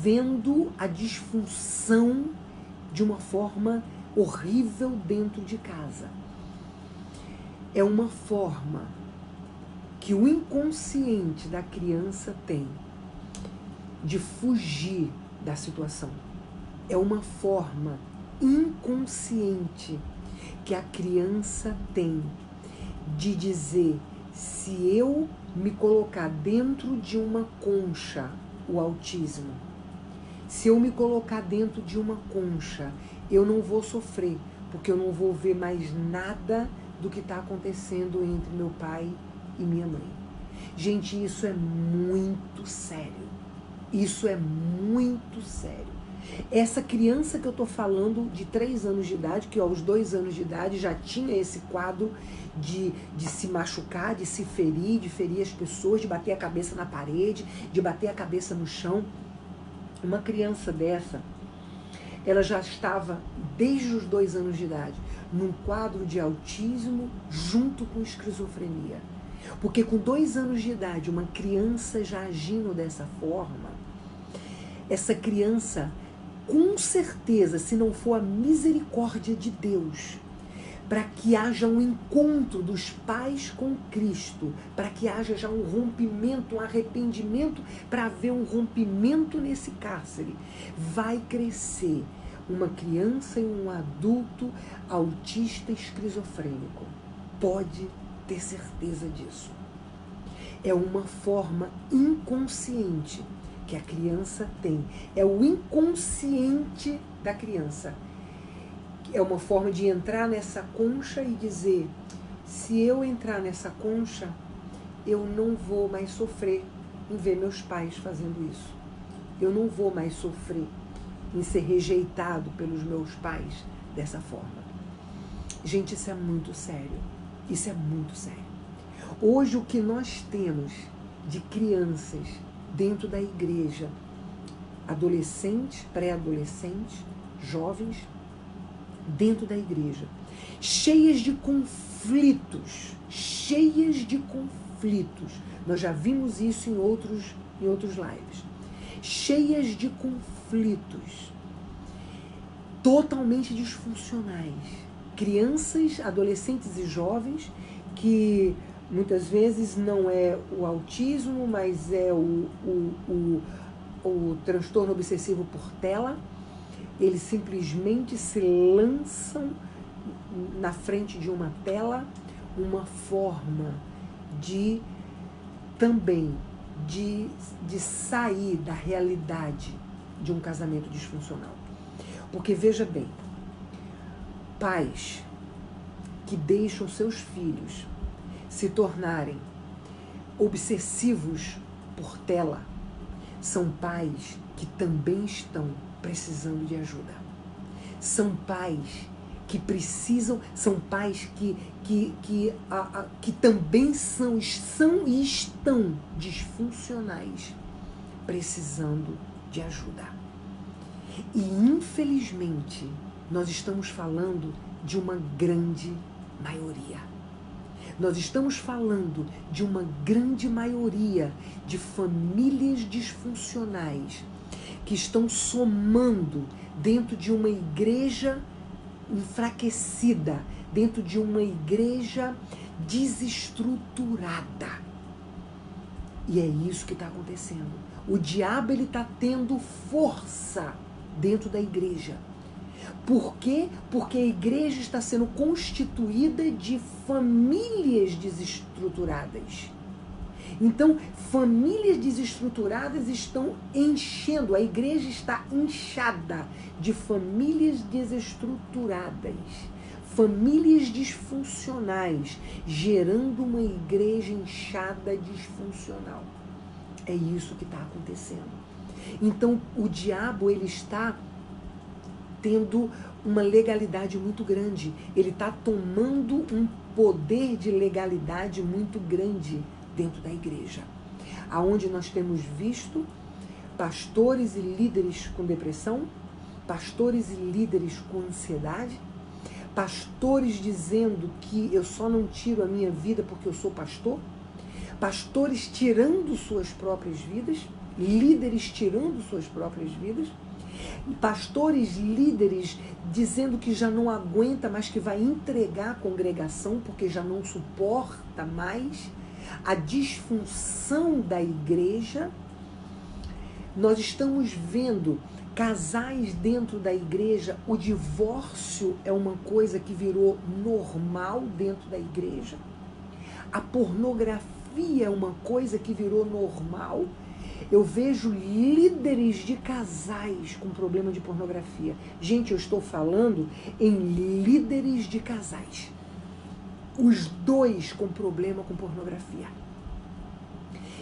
vendo a disfunção de uma forma horrível dentro de casa. É uma forma que o inconsciente da criança tem de fugir da situação. É uma forma inconsciente que a criança tem de dizer: se eu me colocar dentro de uma concha, o autismo, se eu me colocar dentro de uma concha, eu não vou sofrer, porque eu não vou ver mais nada do que está acontecendo entre meu pai e minha mãe. Gente, isso é muito sério. Isso é muito sério. Essa criança que eu estou falando, de 3 anos de idade, que aos 2 anos de idade já tinha esse quadro de se machucar, de se ferir, de ferir as pessoas, de bater a cabeça na parede, de bater a cabeça no chão. Uma criança dessa, ela já estava, desde os 2 anos de idade, num quadro de autismo junto com esquizofrenia. Porque com 2 anos de idade, uma criança já agindo dessa forma, essa criança, com certeza, se não for a misericórdia de Deus, para que haja um encontro dos pais com Cristo, para que haja já um rompimento, um arrependimento, para haver um rompimento nesse cárcere, vai crescer uma criança e um adulto autista esquizofrênico. Pode ter certeza disso. É uma forma inconsciente que a criança tem. É o inconsciente da criança. É uma forma de entrar nessa concha e dizer: se eu entrar nessa concha, eu não vou mais sofrer em ver meus pais fazendo isso. Eu não vou mais sofrer em ser rejeitado pelos meus pais dessa forma. Gente, isso é muito sério. Isso é muito sério. Hoje, o que nós temos de crianças dentro da igreja, adolescentes, pré-adolescentes, jovens, dentro da igreja, cheias de conflitos, nós já vimos isso em outros lives, cheias de conflitos, totalmente disfuncionais, crianças, adolescentes e jovens que muitas vezes não é o autismo, mas é o transtorno obsessivo por tela. Eles simplesmente se lançam na frente de uma tela, uma forma de também de sair da realidade de um casamento disfuncional. Porque veja bem, pais que deixam seus filhos se tornarem obsessivos por tela são pais que também estão precisando de ajuda. São pais que precisam, são pais que também são e estão disfuncionais, precisando de ajuda. E infelizmente nós estamos falando de uma grande maioria. Nós estamos falando de uma grande maioria de famílias disfuncionais que estão somando dentro de uma igreja enfraquecida, dentro de uma igreja desestruturada. E é isso que está acontecendo. O diabo está tendo força dentro da igreja. Por quê? Porque a igreja está sendo constituída de famílias desestruturadas. Então, famílias desestruturadas estão enchendo, a igreja está inchada de famílias desestruturadas, famílias disfuncionais, gerando uma igreja inchada disfuncional. É isso que está acontecendo. Então, o diabo, ele está tendo uma legalidade muito grande. Ele está tomando um poder de legalidade muito grande dentro da igreja. Aonde nós temos visto pastores e líderes com depressão, pastores e líderes com ansiedade, pastores dizendo que eu só não tiro a minha vida porque eu sou pastor, pastores tirando suas próprias vidas, líderes tirando suas próprias vidas, pastores, líderes dizendo que já não aguenta, mas que vai entregar a congregação porque já não suporta mais a disfunção da igreja. Nós estamos vendo casais dentro da igreja, o divórcio é uma coisa que virou normal dentro da igreja, a pornografia é uma coisa que virou normal. Eu vejo líderes de casais com problema de pornografia. Gente, eu estou falando em líderes de casais. Os dois com problema com pornografia.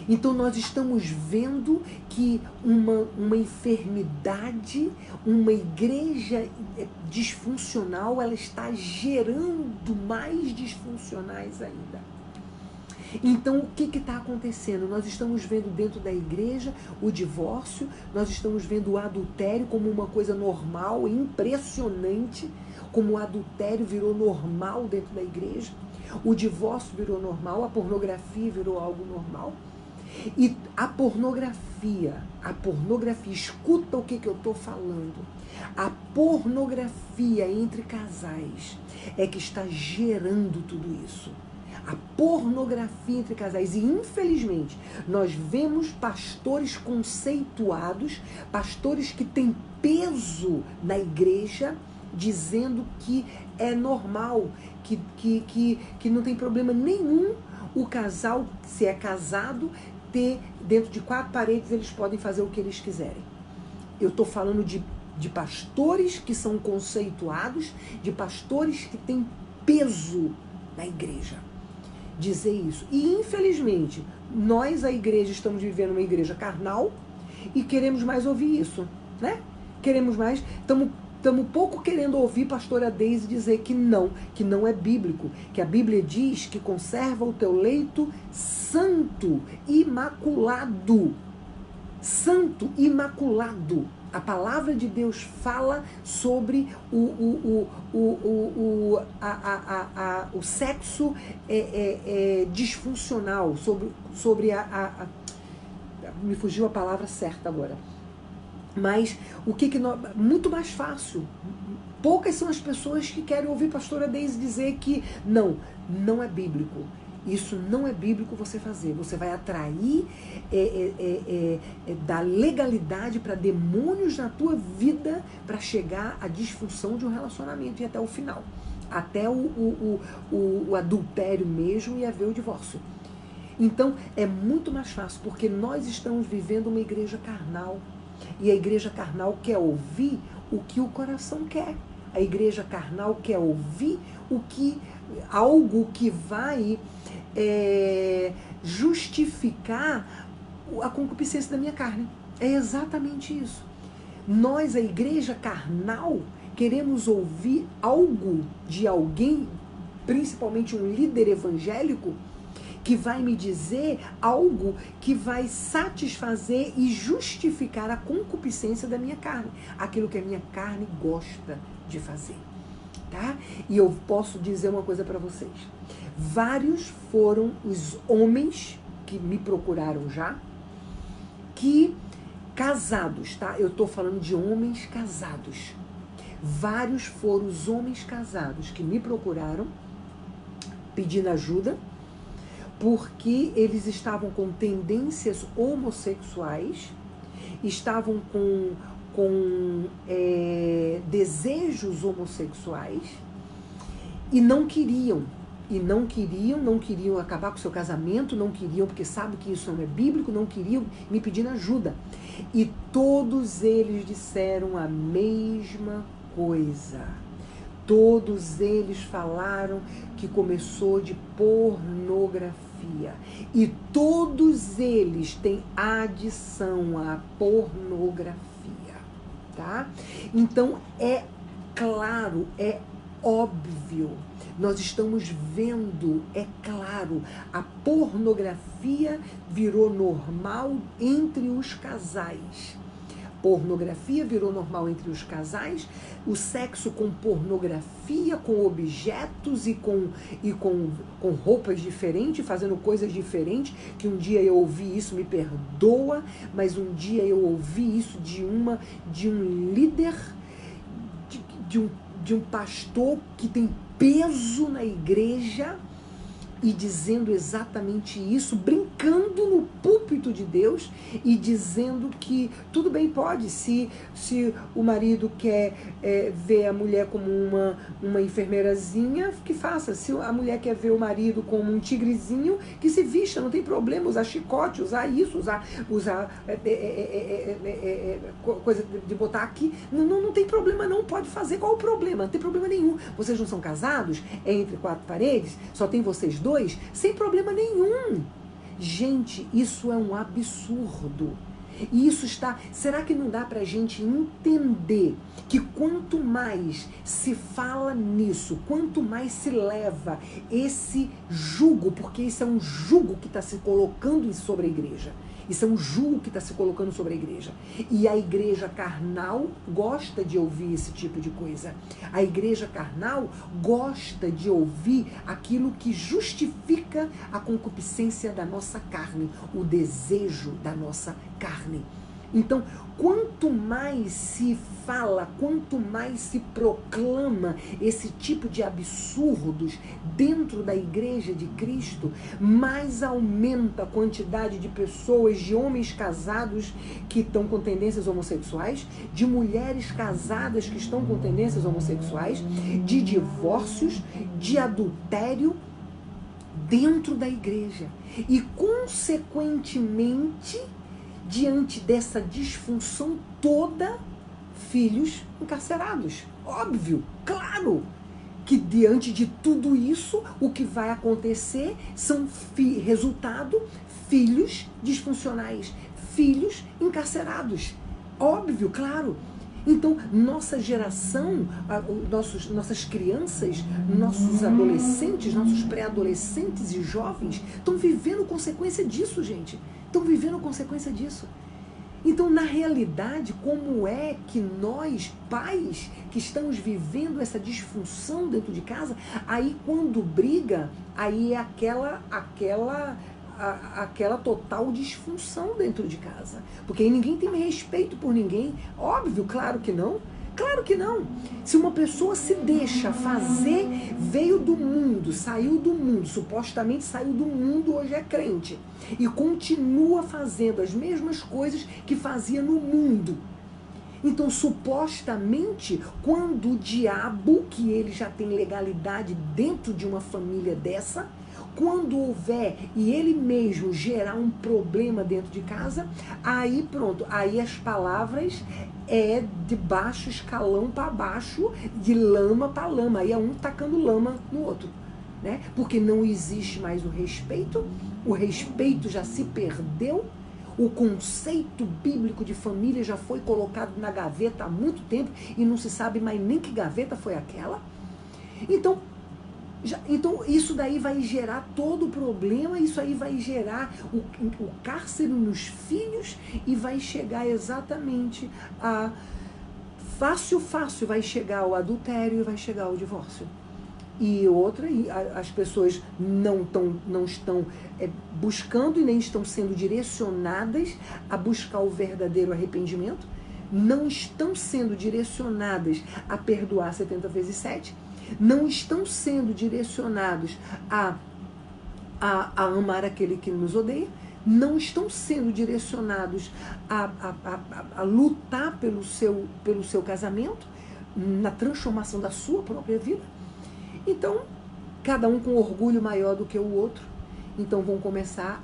Então nós estamos vendo que uma enfermidade, uma igreja disfuncional, ela está gerando mais disfuncionais ainda. Então, o que está acontecendo? Nós estamos vendo dentro da igreja o divórcio, nós estamos vendo o adultério como uma coisa normal, impressionante, como o adultério virou normal dentro da igreja, o divórcio virou normal, a pornografia virou algo normal. E a pornografia, escuta o que eu estou falando, a pornografia entre casais é que está gerando tudo isso. A pornografia entre casais. E, infelizmente, nós vemos pastores conceituados, pastores que têm peso na igreja, dizendo que é normal, que não tem problema nenhum o casal, se é casado, ter dentro de 4 paredes, eles podem fazer o que eles quiserem. Eu estou falando de pastores que são conceituados, de pastores que têm peso na igreja. Dizer isso. E, infelizmente, nós, a igreja, estamos vivendo uma igreja carnal e queremos mais ouvir isso, né? Queremos mais, estamos pouco querendo ouvir pastora Deise dizer que não é bíblico, que a Bíblia diz que conserva o teu leito santo, imaculado. Santo, imaculado. A palavra de Deus fala sobre o sexo disfuncional, sobre me fugiu a palavra certa agora. Mas o que nós, muito mais fácil. Poucas são as pessoas que querem ouvir pastora Deise dizer que não é bíblico. Isso não é bíblico você fazer. Você vai atrair da legalidade para demônios na tua vida para chegar à disfunção de um relacionamento e até o final. Até o adultério mesmo e haver o divórcio. Então é muito mais fácil, porque nós estamos vivendo uma igreja carnal. E a igreja carnal quer ouvir o que o coração quer. A igreja carnal quer ouvir algo que vai justificar a concupiscência da minha carne. É exatamente isso. Nós, a igreja carnal, queremos ouvir algo de alguém, principalmente um líder evangélico, que vai me dizer algo que vai satisfazer e justificar a concupiscência da minha carne, aquilo que a minha carne gosta de fazer, tá? E eu posso dizer uma coisa para vocês. Vários foram os homens que me procuraram já, que casados, tá? Eu tô falando de homens casados. Vários foram os homens casados que me procuraram pedindo ajuda, porque eles estavam com tendências homossexuais, estavam com desejos homossexuais e não queriam acabar com o seu casamento, não queriam, porque sabem que isso não é bíblico, não queriam, me pedindo ajuda. E todos eles disseram a mesma coisa. Todos eles falaram que começou de pornografia. E todos eles têm adição à pornografia. tá? Então, é claro, é óbvio, nós estamos vendo, é claro, a pornografia virou normal entre os casais. Pornografia virou normal entre os casais, o sexo com pornografia, com objetos e com roupas diferentes, fazendo coisas diferentes, que um dia eu ouvi isso, me perdoa, mas um dia eu ouvi isso de um líder, de um pastor que tem peso na igreja, e dizendo exatamente isso, brincando no púlpito de Deus e dizendo que tudo bem, pode, se o marido quer ver a mulher como uma enfermeirazinha, que faça. Se a mulher quer ver o marido como um tigrezinho, que se vista, não tem problema, usar chicote, usar isso, usar coisa de botar aqui, não tem problema não, pode fazer, qual o problema? Não tem problema nenhum. Vocês não são casados? É entre quatro paredes? Só tem vocês dois? Sem problema nenhum. Gente, isso é um absurdo. E isso está... Será que não dá pra gente entender que quanto mais se fala nisso, quanto mais se leva esse jugo, porque isso é um jugo que está se colocando sobre a igreja. Isso é um jugo que está se colocando sobre a igreja. E a igreja carnal gosta de ouvir esse tipo de coisa. A igreja carnal gosta de ouvir aquilo que justifica a concupiscência da nossa carne, o desejo da nossa carne. Então, quanto mais se fala, quanto mais se proclama esse tipo de absurdos dentro da igreja de Cristo, mais aumenta a quantidade de pessoas, de homens casados que estão com tendências homossexuais, de mulheres casadas que estão com tendências homossexuais, de divórcios, de adultério dentro da igreja. E, consequentemente, diante dessa disfunção toda, filhos encarcerados. Óbvio, claro, que diante de tudo isso, o que vai acontecer são resultado, filhos disfuncionais, filhos encarcerados. Óbvio, claro. Então, nossa geração, nossas crianças, nossos adolescentes, nossos pré-adolescentes e jovens estão vivendo consequência disso, gente. Estão vivendo consequência disso. Então, na realidade, como é que nós, pais, que estamos vivendo essa disfunção dentro de casa, aí quando briga, aí é aquela total disfunção dentro de casa. Porque aí ninguém tem respeito por ninguém. Óbvio, claro que não. Claro que não. Se uma pessoa se deixa fazer, veio do mundo, saiu do mundo, supostamente saiu do mundo, hoje é crente, e continua fazendo as mesmas coisas que fazia no mundo. Então, supostamente, quando o diabo, que ele já tem legalidade dentro de uma família dessa, quando houver e ele mesmo gerar um problema dentro de casa, aí pronto, aí as palavras é de baixo escalão para baixo, de lama para lama, aí é um tacando lama no outro, né? Porque não existe mais o respeito já se perdeu, o conceito bíblico de família já foi colocado na gaveta há muito tempo e não se sabe mais nem que gaveta foi aquela. Então isso daí vai gerar todo o problema, isso aí vai gerar o cárcere nos filhos e vai chegar exatamente a... Fácil, vai chegar ao adultério e vai chegar ao divórcio. E outra, as pessoas não estão buscando e nem estão sendo direcionadas a buscar o verdadeiro arrependimento, não estão sendo direcionadas a perdoar 70 vezes 7, não estão sendo direcionados a amar aquele que nos odeia, não estão sendo direcionados a lutar pelo seu casamento, na transformação da sua própria vida. Então, cada um com orgulho maior do que o outro, então vão começar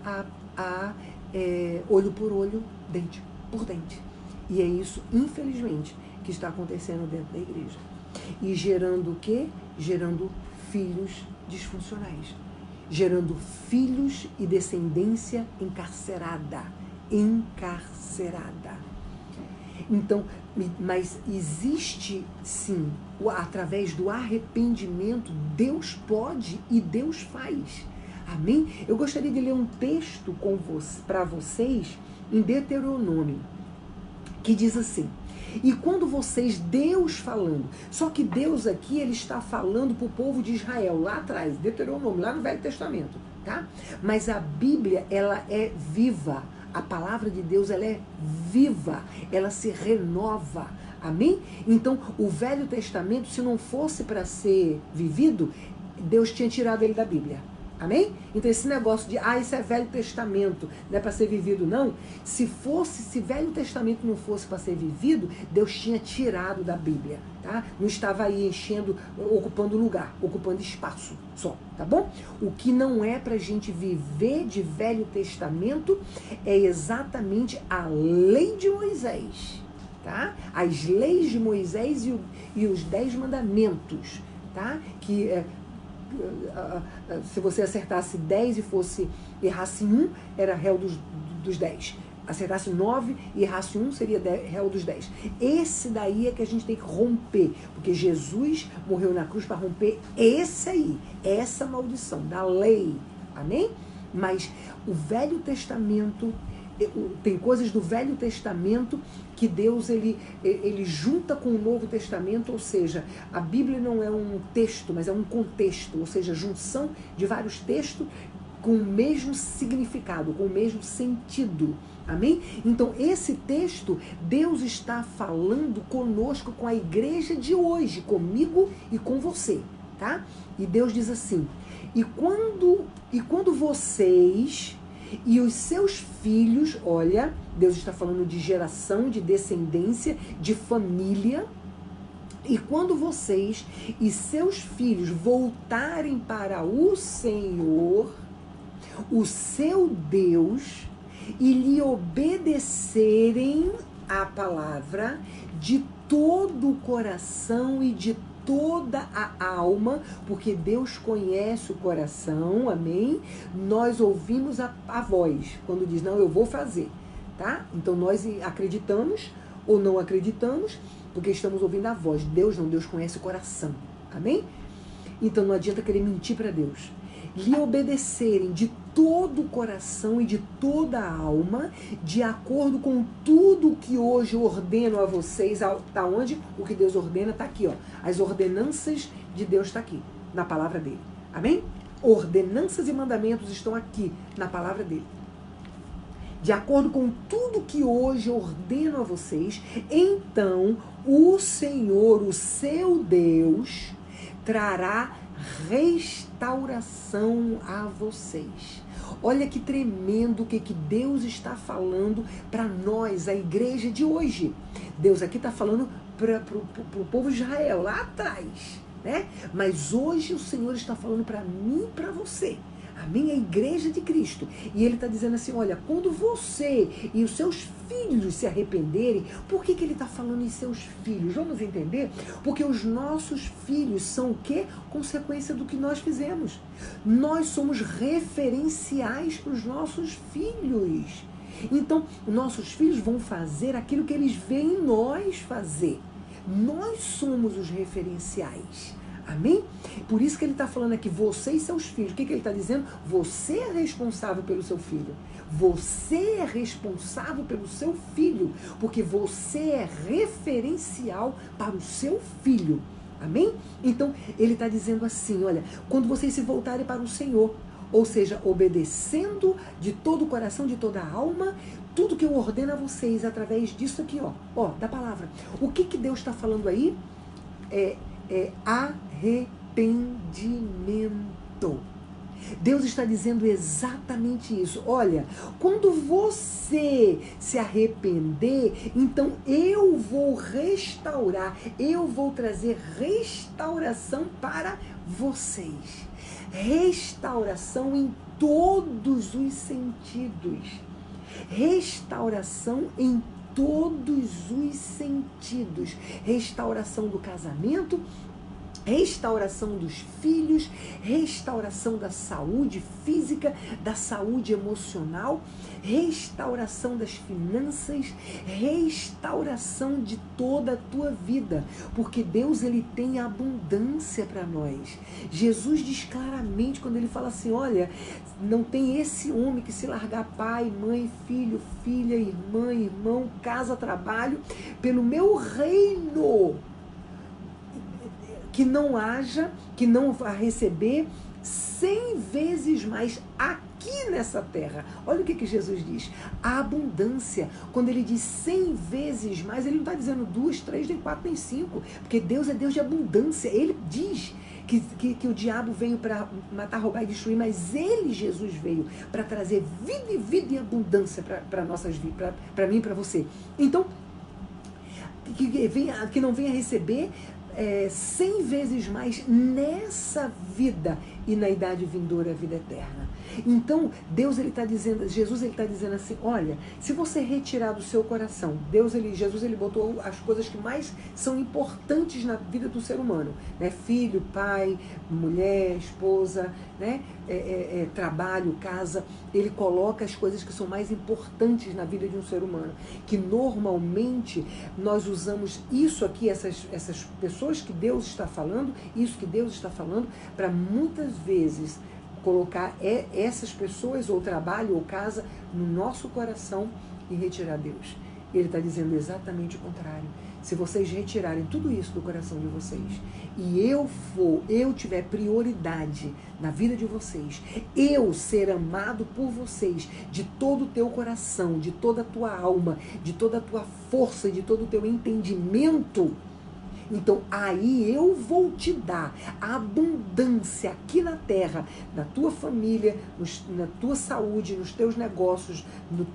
olho por olho, dente por dente. E é isso, infelizmente, que está acontecendo dentro da igreja. E gerando o quê? Gerando filhos disfuncionais. Gerando filhos e descendência encarcerada. Então, mas existe sim, através do arrependimento, Deus pode e Deus faz. Amém? Eu gostaria de ler um texto para vocês em Deuteronômio, que diz assim: e quando vocês, Deus falando, só que Deus aqui, ele está falando para o povo de Israel, lá atrás, Deuteronômio, lá no Velho Testamento, tá? Mas a Bíblia, ela é viva, a palavra de Deus, ela é viva, ela se renova, amém? Então, o Velho Testamento, se não fosse para ser vivido, Deus tinha tirado ele da Bíblia. Amém? Então esse negócio de, isso é Velho Testamento, não é para ser vivido, não. Se Velho Testamento não fosse para ser vivido, Deus tinha tirado da Bíblia, tá? Não estava aí enchendo, ocupando lugar, ocupando espaço só, tá bom? O que não é para a gente viver de Velho Testamento é exatamente a lei de Moisés, tá? As leis de Moisés e os 10 mandamentos, tá? Que se você acertasse 10 e errasse 1, era réu dos 10. Acertasse 9 e errasse 1, seria réu dos 10. Esse daí é que a gente tem que romper, porque Jesus morreu na cruz para romper essa maldição da lei. Amém? Mas o Velho Testamento, tem coisas do Velho Testamento que Deus ele junta com o Novo Testamento, ou seja, a Bíblia não é um texto, mas é um contexto, ou seja, junção de vários textos com o mesmo significado, com o mesmo sentido. Amém? Então, esse texto, Deus está falando conosco, com a igreja de hoje, comigo e com você, tá? E Deus diz assim: e quando vocês e os seus filhos, olha, Deus está falando de geração, de descendência, de família. E quando vocês e seus filhos voltarem para o Senhor, o seu Deus, e lhe obedecerem a palavra de todo o coração e de toda a alma, porque Deus conhece o coração, amém? Nós ouvimos a voz, quando diz, não, eu vou fazer, tá? Então nós acreditamos ou não acreditamos, porque estamos ouvindo a voz. Deus não, Deus conhece o coração, amém? Então não adianta querer mentir para Deus. Lhe obedecerem de todo o coração e de toda a alma, de acordo com tudo que hoje eu ordeno a vocês. Tá onde? O que Deus ordena está aqui, ó. As ordenanças de Deus está aqui, na palavra dele. Amém? Ordenanças e mandamentos estão aqui, na palavra dele. De acordo com tudo que hoje eu ordeno a vocês, então o Senhor, o seu Deus, trará restauração a vocês. Olha que tremendo o que Deus está falando para nós, a igreja de hoje. Deus aqui está falando para o povo de Israel, lá atrás, né? Mas hoje o Senhor está falando para mim e para você. A minha igreja de Cristo. E ele está dizendo assim, olha, quando você e os seus filhos se arrependerem, por que ele está falando em seus filhos? Vamos entender? Porque os nossos filhos são o quê? Consequência do que nós fizemos. Nós somos referenciais para os nossos filhos. Então, nossos filhos vão fazer aquilo que eles veem nós fazer. Nós somos os referenciais. Amém? Por isso que ele está falando aqui, você e seus filhos. O que ele está dizendo? Você é responsável pelo seu filho. Você é responsável pelo seu filho. Porque você é referencial para o seu filho. Amém? Então, ele está dizendo assim, olha, quando vocês se voltarem para o Senhor, ou seja, obedecendo de todo o coração, de toda a alma, tudo que eu ordeno a vocês através disso aqui, ó, da palavra. O que Deus está falando aí? É arrependimento. Deus está dizendo exatamente isso. Olha, quando você se arrepender, então eu vou restaurar, eu vou trazer restauração para vocês. Restauração em todos os sentidos. Restauração em todos os sentidos. Restauração do casamento, restauração dos filhos, restauração da saúde física, da saúde emocional, restauração das finanças, restauração de toda a tua vida, porque Deus, ele tem abundância para nós. Jesus diz claramente, quando ele fala assim, olha, não tem esse homem que se largar pai, mãe, filho, filha, irmã, irmão, casa, trabalho, pelo meu reino, que não vá receber 100 vezes mais aqui nessa terra. Olha o que Jesus diz. A abundância. Quando ele diz 100 vezes mais, ele não está dizendo 2, 3, nem 4, nem 5. Porque Deus é Deus de abundância. Ele diz que o diabo veio para matar, roubar e destruir, mas ele, Jesus, veio para trazer vida e vida em abundância para nossas vidas, para mim e para você. Então, que não venha receber 100 vezes mais nessa vida e na idade vindoura, a vida eterna. Então, Jesus ele está dizendo assim, olha, se você retirar do seu coração, Jesus ele botou as coisas que mais são importantes na vida do ser humano, né? Filho, pai, mulher, esposa, né? Trabalho, casa, ele coloca as coisas que são mais importantes na vida de um ser humano, que normalmente nós usamos isso aqui, essas pessoas que Deus está falando, isso que Deus está falando, para muitas vezes colocar essas pessoas, ou trabalho, ou casa, no nosso coração e retirar Deus. Ele está dizendo exatamente o contrário. Se vocês retirarem tudo isso do coração de vocês, e eu tiver prioridade na vida de vocês, eu ser amado por vocês, de todo o teu coração, de toda a tua alma, de toda a tua força, de todo o teu entendimento, então aí eu vou te dar a abundância aqui na terra, na tua família, na tua saúde, nos teus negócios, no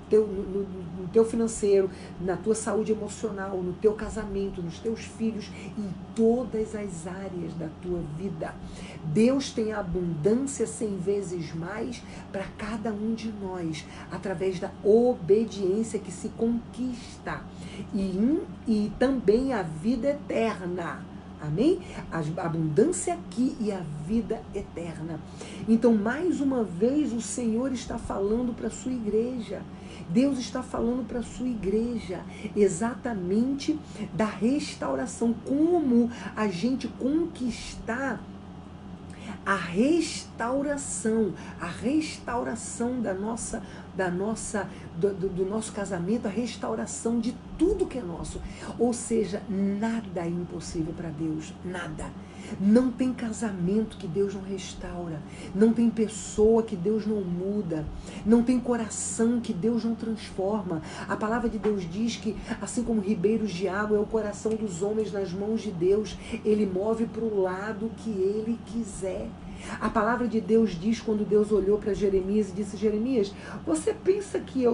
teu financeiro, na tua saúde emocional, no teu casamento, nos teus filhos, em todas as áreas da tua vida. Deus tem abundância 100 vezes mais para cada um de nós, através da obediência que se conquista. E também a vida eterna. Amém? A abundância aqui e a vida eterna. Então, mais uma vez, o Senhor está falando para a sua igreja. Deus está falando para a sua igreja exatamente da restauração. Como a gente conquistar a restauração do nosso casamento, a restauração de tudo que é nosso. Ou seja, nada é impossível para Deus, nada. Não tem casamento que Deus não restaura, não tem pessoa que Deus não muda, não tem coração que Deus não transforma. A palavra de Deus diz que, assim como ribeiros de água é o coração dos homens nas mãos de Deus, Ele move para o lado que Ele quiser. A palavra de Deus diz, quando Deus olhou para Jeremias e disse: Jeremias, você pensa que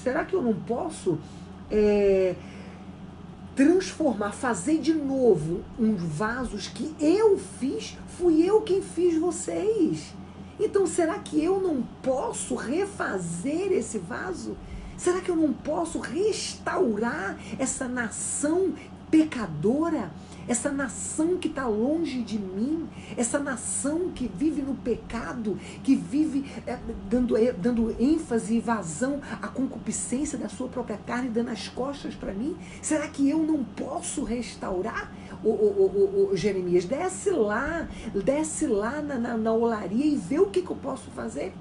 será que eu não posso transformar, fazer de novo uns vasos que eu fiz? Fui eu quem fiz vocês. Então, será que eu não posso refazer esse vaso? Será que eu não posso restaurar essa nação pecadora? Essa nação que está longe de mim, essa nação que vive no pecado, que vive dando ênfase e vazão à concupiscência da sua própria carne, dando as costas para mim? Será que eu não posso restaurar? Jeremias, desce lá na olaria e vê o que eu posso fazer.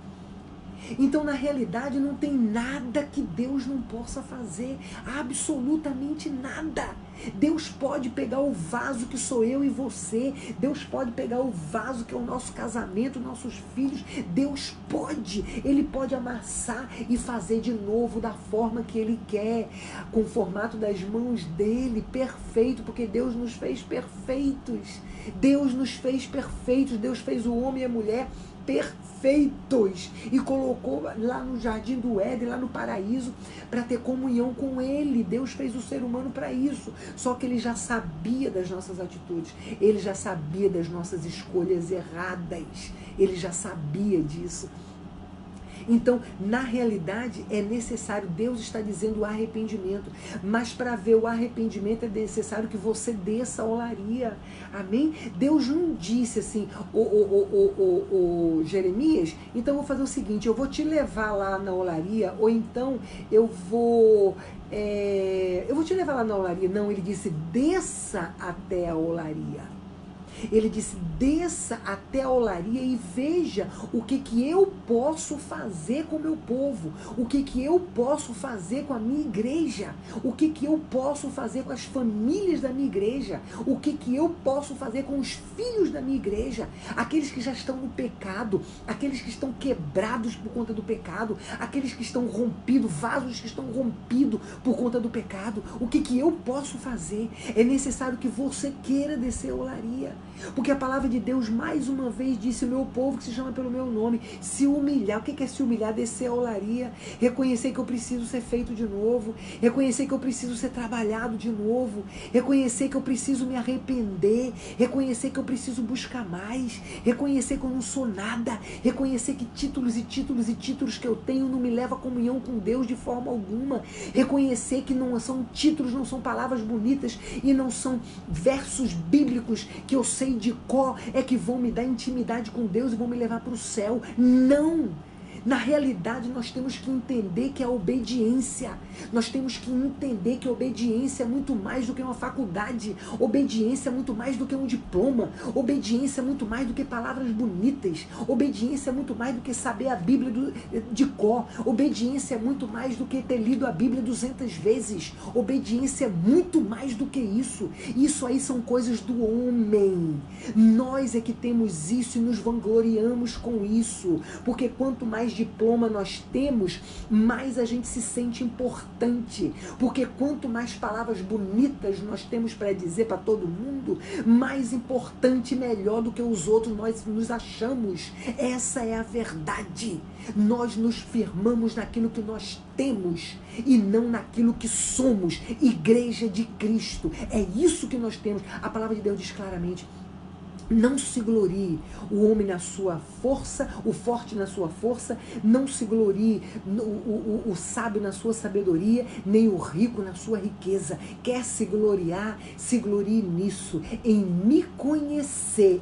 Então, na realidade, não tem nada que Deus não possa fazer, absolutamente nada. Deus pode pegar o vaso que sou eu e você, Deus pode pegar o vaso que é o nosso casamento, nossos filhos, Deus pode, Ele pode amassar e fazer de novo da forma que Ele quer, com o formato das mãos dEle, perfeito, porque Deus nos fez perfeitos, Deus nos fez perfeitos, Deus fez o homem e a mulher perfeitos e colocou lá no jardim do Éden, lá no paraíso, para ter comunhão com Ele. Deus fez o ser humano para isso, só que Ele já sabia das nossas atitudes, Ele já sabia das nossas escolhas erradas, Ele já sabia disso. Então, na realidade, é necessário, Deus está dizendo o arrependimento, mas para ver o arrependimento é necessário que você desça a olaria, amém? Deus não disse assim, Jeremias, então eu vou fazer o seguinte, eu vou te levar lá na olaria, ou então eu vou te levar lá na olaria. Não, ele disse, desça até a olaria. Ele disse, desça até a olaria e veja o que eu posso fazer com o meu povo, o que eu posso fazer com a minha igreja, o que eu posso fazer com as famílias da minha igreja, o que eu posso fazer com os filhos da minha igreja, aqueles que já estão no pecado, aqueles que estão quebrados por conta do pecado, aqueles que estão rompidos, vasos que estão rompidos por conta do pecado, o que eu posso fazer? É necessário que você queira descer a olaria. Porque a palavra de Deus mais uma vez disse, o meu povo que se chama pelo meu nome, se humilhar. O que é se humilhar? Descer a olaria, reconhecer que eu preciso ser feito de novo, reconhecer que eu preciso ser trabalhado de novo, reconhecer que eu preciso me arrepender, reconhecer que eu preciso buscar mais, reconhecer que eu não sou nada, reconhecer que títulos e títulos e títulos que eu tenho não me levam a comunhão com Deus de forma alguma, reconhecer que não são títulos, não são palavras bonitas e não são versos bíblicos que eu sei de cor é que vão me dar intimidade com Deus e vão me levar para o céu. Não! Na realidade, nós temos que entender que a obediência, nós temos que entender que a obediência é muito mais do que uma faculdade, obediência é muito mais do que um diploma, obediência é muito mais do que palavras bonitas, obediência é muito mais do que saber a Bíblia de cor, obediência é muito mais do que ter lido a Bíblia 200 vezes, obediência é muito mais do que isso. Isso aí são coisas do homem. Nós é que temos isso e nos vangloriamos com isso, porque quanto mais diploma nós temos, mais a gente se sente importante, porque quanto mais palavras bonitas nós temos para dizer para todo mundo, mais importante e melhor do que os outros nós nos achamos. Essa é a verdade. Nós nos firmamos naquilo que nós temos e não naquilo que somos, igreja de Cristo. É isso que nós temos. A palavra de Deus diz claramente, não se glorie o homem na sua força, o forte na sua força, não se glorie o sábio na sua sabedoria, nem o rico na sua riqueza. Quer se gloriar, se glorie nisso, em me conhecer,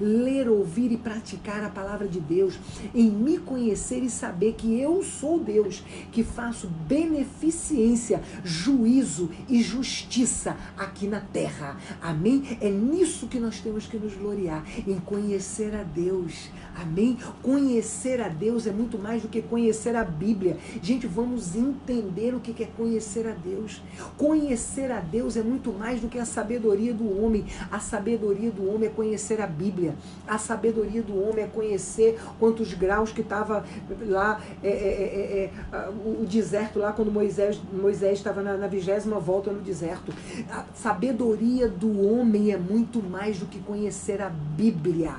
ler, ouvir e praticar a palavra de Deus, em me conhecer e saber que eu sou Deus, que faço beneficência, juízo e justiça aqui na terra. Amém? É nisso que nós temos que nos gloriar, em conhecer a Deus. Amém? Conhecer a Deus é muito mais do que conhecer a Bíblia. Gente, vamos entender o que é conhecer a Deus. Conhecer a Deus é muito mais do que a sabedoria do homem. A sabedoria do homem é conhecer a Bíblia. A sabedoria do homem é conhecer quantos graus que estava lá, o deserto lá, quando Moisés estava na 20ª volta no deserto. A sabedoria do homem é muito mais do que conhecer a Bíblia.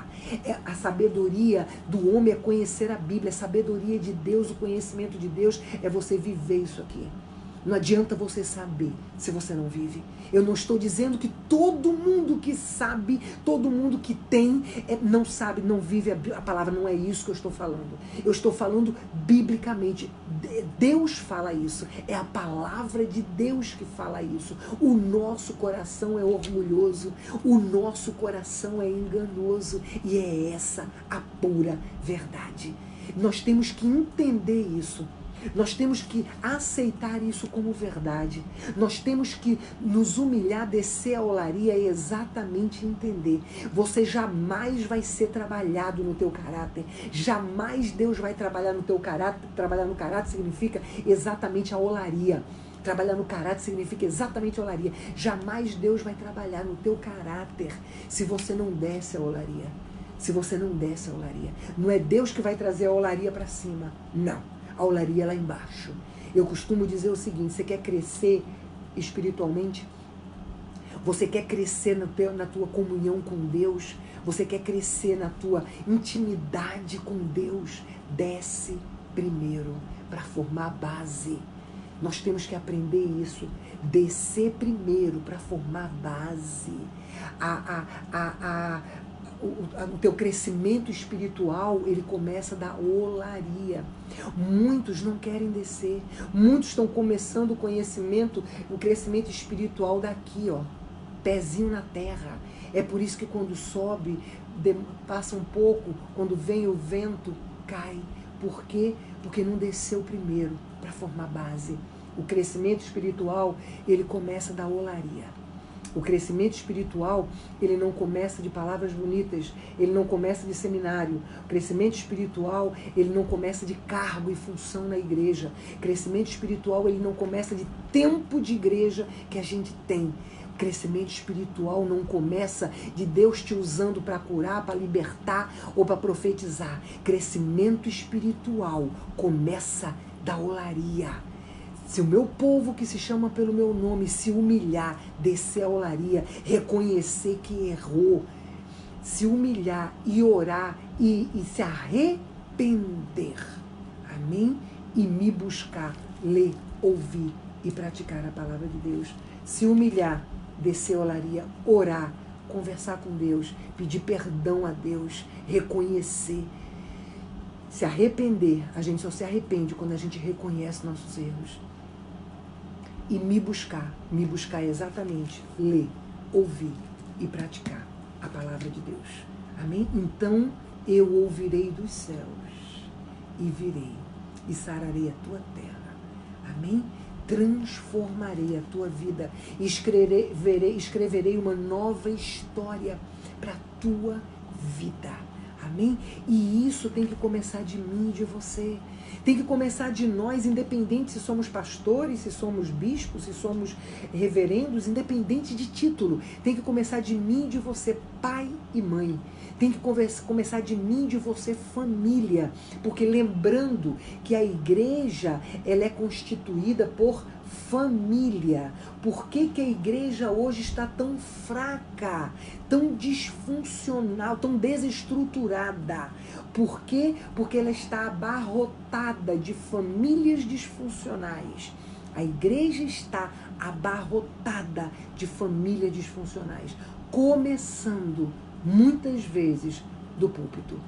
A sabedoria do homem é conhecer a Bíblia. A sabedoria de Deus, o conhecimento de Deus é você viver isso aqui. Não adianta você saber se você não vive. Eu não estou dizendo que todo mundo que sabe, todo mundo que tem, não sabe, não vive a palavra. Não é isso que eu estou falando. Eu estou falando biblicamente. Deus fala isso. É a palavra de Deus que fala isso. O nosso coração é orgulhoso. O nosso coração é enganoso. E é essa a pura verdade. Nós temos que entender isso. Nós temos que aceitar isso como verdade. Nós temos que nos humilhar, descer a olaria e exatamente entender. Você jamais vai ser trabalhado no teu caráter. Jamais Deus vai trabalhar no teu caráter. Trabalhar no caráter significa exatamente a olaria. Trabalhar no caráter significa exatamente a olaria. Jamais Deus vai trabalhar no teu caráter se você não desce a olaria. Se você não desce a olaria. Não é Deus que vai trazer a olaria para cima. Não. A olaria lá embaixo. Eu costumo dizer o seguinte, você quer crescer espiritualmente? Você quer crescer na tua comunhão com Deus? Você quer crescer na tua intimidade com Deus? Desce primeiro para formar a base. Nós temos que aprender isso. Descer primeiro para formar a base. o teu crescimento espiritual, ele começa da olaria. Muitos não querem descer. Muitos estão começando o crescimento espiritual daqui, ó, pezinho na terra. É por isso que quando sobe, passa um pouco, quando vem o vento, cai. Por quê? Porque não desceu primeiro para formar base. O crescimento espiritual, ele começa da olaria. O crescimento espiritual, ele não começa de palavras bonitas, ele não começa de seminário. O crescimento espiritual, ele não começa de cargo e função na igreja. O crescimento espiritual, ele não começa de tempo de igreja que a gente tem. O crescimento espiritual não começa de Deus te usando para curar, para libertar ou para profetizar. Crescimento espiritual começa da olaria. Se o meu povo que se chama pelo meu nome se humilhar, descer a olaria, reconhecer que errou, se humilhar e orar e se arrepender, amém? E me buscar, ler, ouvir e praticar a palavra de Deus. Se humilhar, descer a olaria, orar, conversar com Deus, pedir perdão a Deus, reconhecer. Se arrepender, a gente só se arrepende quando a gente reconhece nossos erros. E me buscar exatamente, ler, ouvir e praticar a palavra de Deus. Amém? Então eu ouvirei dos céus e virei e sararei a tua terra. Amém? Transformarei a tua vida e escreverei uma nova história para a tua vida. Amém? E isso tem que começar de mim e de você. Tem que começar de nós, independente se somos pastores, se somos bispos, se somos reverendos, independente de título. Tem que começar de mim e de você, pai e mãe. Tem que começar de mim e de você, família. Porque lembrando que a igreja, ela é constituída por família. Por que que a igreja hoje está tão fraca, tão disfuncional, tão desestruturada? Por quê? Porque ela está abarrotada de famílias disfuncionais. A igreja está abarrotada de famílias disfuncionais, começando muitas vezes do púlpito,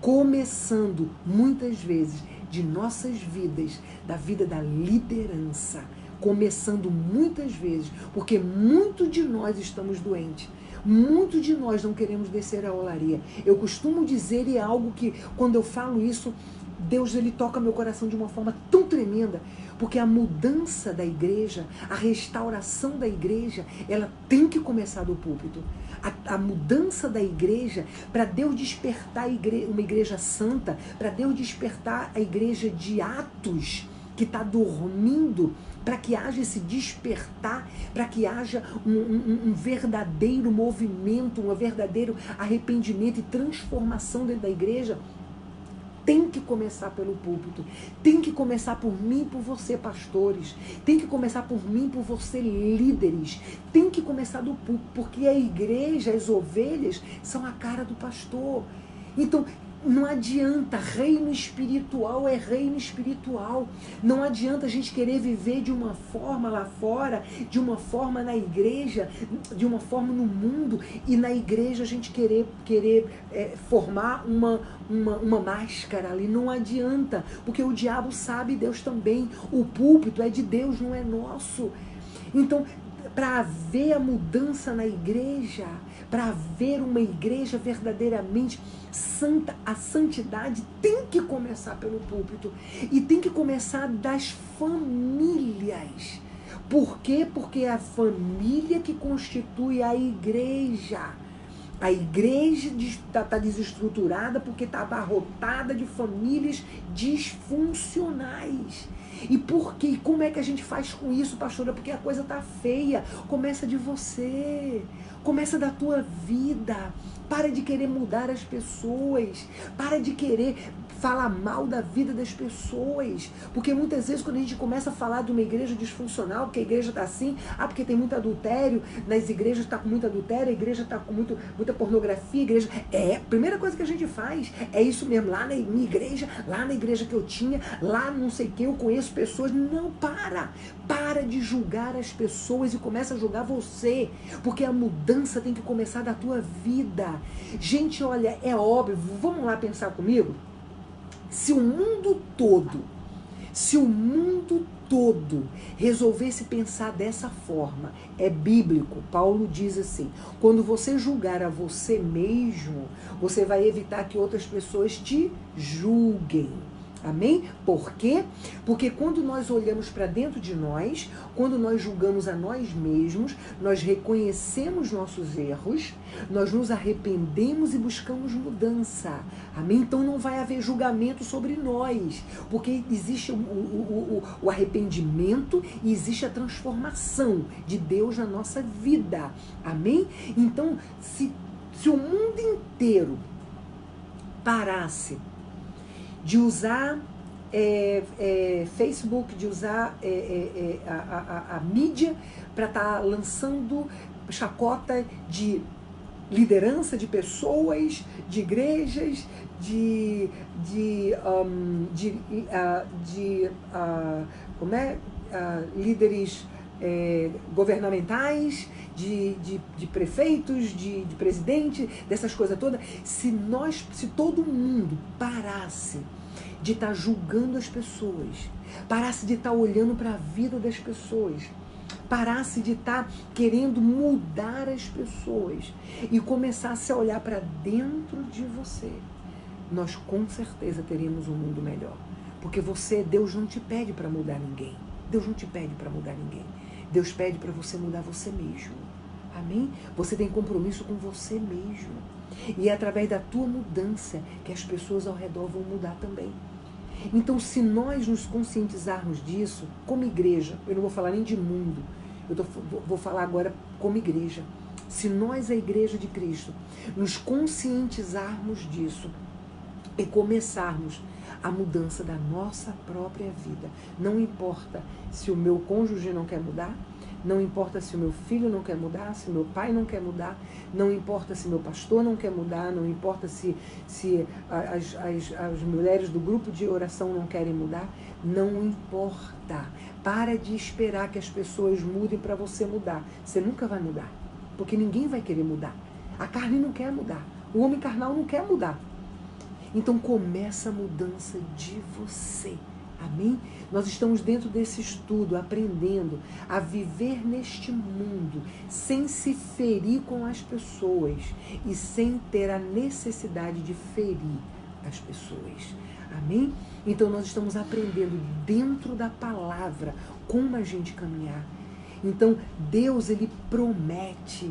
começando muitas vezes de nossas vidas, da vida da liderança, começando muitas vezes, porque muito de nós estamos doentes. Muito de nós não queremos descer a olaria. Eu costumo dizer, e é algo que, quando eu falo isso, Deus, ele toca meu coração de uma forma tão tremenda, porque a mudança da igreja, a restauração da igreja, ela tem que começar do púlpito. A mudança da igreja, para Deus despertar uma igreja santa, para Deus despertar a igreja de Atos, que está dormindo, para que haja esse despertar, para que haja um verdadeiro movimento, um verdadeiro arrependimento e transformação dentro da igreja, tem que começar pelo púlpito, tem que começar por mim e por você, pastores, tem que começar por mim e por você, líderes, tem que começar do púlpito, porque a igreja, as ovelhas, são a cara do pastor. Então, não adianta, reino espiritual é reino espiritual. Não adianta a gente querer viver de uma forma lá fora, de uma forma na igreja, de uma forma no mundo, e na igreja a gente querer formar uma máscara ali. Não adianta, porque o diabo sabe, Deus também. O púlpito é de Deus, não é nosso. Então, para haver a mudança na igreja, para haver uma igreja verdadeiramente santa, a santidade tem que começar pelo púlpito e tem que começar das famílias. Por quê? Porque é a família que constitui a igreja. A igreja está desestruturada porque está abarrotada de famílias disfuncionais. E por quê? Como é que a gente faz com isso, pastora? Porque a coisa está feia. Começa de você. Começa da tua vida. Para de querer mudar as pessoas. Para de querer fala mal da vida das pessoas. Porque muitas vezes quando a gente começa a falar de uma igreja disfuncional, porque a igreja está assim, porque tem muito adultério, nas igrejas está com muito adultério, a igreja está com muita pornografia, a igreja... a primeira coisa que a gente faz é isso mesmo, lá na minha igreja, lá na igreja que eu tinha, lá não sei o que, eu conheço pessoas. Não, para de julgar as pessoas e começa a julgar você, porque a mudança tem que começar da tua vida. Gente, olha, é óbvio, vamos lá pensar comigo, se o mundo todo resolvesse pensar dessa forma, é bíblico, Paulo diz assim, quando você julgar a você mesmo, você vai evitar que outras pessoas te julguem. Amém? Por quê? Porque quando nós olhamos para dentro de nós, quando nós julgamos a nós mesmos, nós reconhecemos nossos erros, nós nos arrependemos e buscamos mudança. Amém? Então não vai haver julgamento sobre nós, porque existe o arrependimento e existe a transformação de Deus na nossa vida. Amém? Então, se o mundo inteiro parasse de usar Facebook, de usar a mídia para estar lançando chacota de liderança de pessoas, de igrejas, líderes governamentais, de prefeitos, de presidente, dessas coisas todas. Se todo mundo parasse de estar julgando as pessoas, parasse de estar olhando para a vida das pessoas, parasse de estar querendo mudar as pessoas e começasse a olhar para dentro de você, nós com certeza teríamos um mundo melhor. Porque Deus não te pede para mudar ninguém. Deus não te pede para mudar ninguém. Deus pede para você mudar você mesmo. Amém? Você tem compromisso com você mesmo. E é através da tua mudança que as pessoas ao redor vão mudar também. Então, se nós nos conscientizarmos disso, como igreja, eu não vou falar nem de mundo, vou falar agora como igreja. Se nós, a igreja de Cristo, nos conscientizarmos disso e começarmos a mudança da nossa própria vida, não importa se o meu cônjuge não quer mudar, não importa se o meu filho não quer mudar, se o meu pai não quer mudar, não importa se meu pastor não quer mudar, não importa se as mulheres do grupo de oração não querem mudar, não importa. Para de esperar que as pessoas mudem para você mudar. Você nunca vai mudar, porque ninguém vai querer mudar. A carne não quer mudar, o homem carnal não quer mudar. Então começa a mudança de você. Amém? Nós estamos dentro desse estudo, aprendendo a viver neste mundo sem se ferir com as pessoas e sem ter a necessidade de ferir as pessoas. Amém? Então nós estamos aprendendo dentro da palavra como a gente caminhar. Então Deus, Ele promete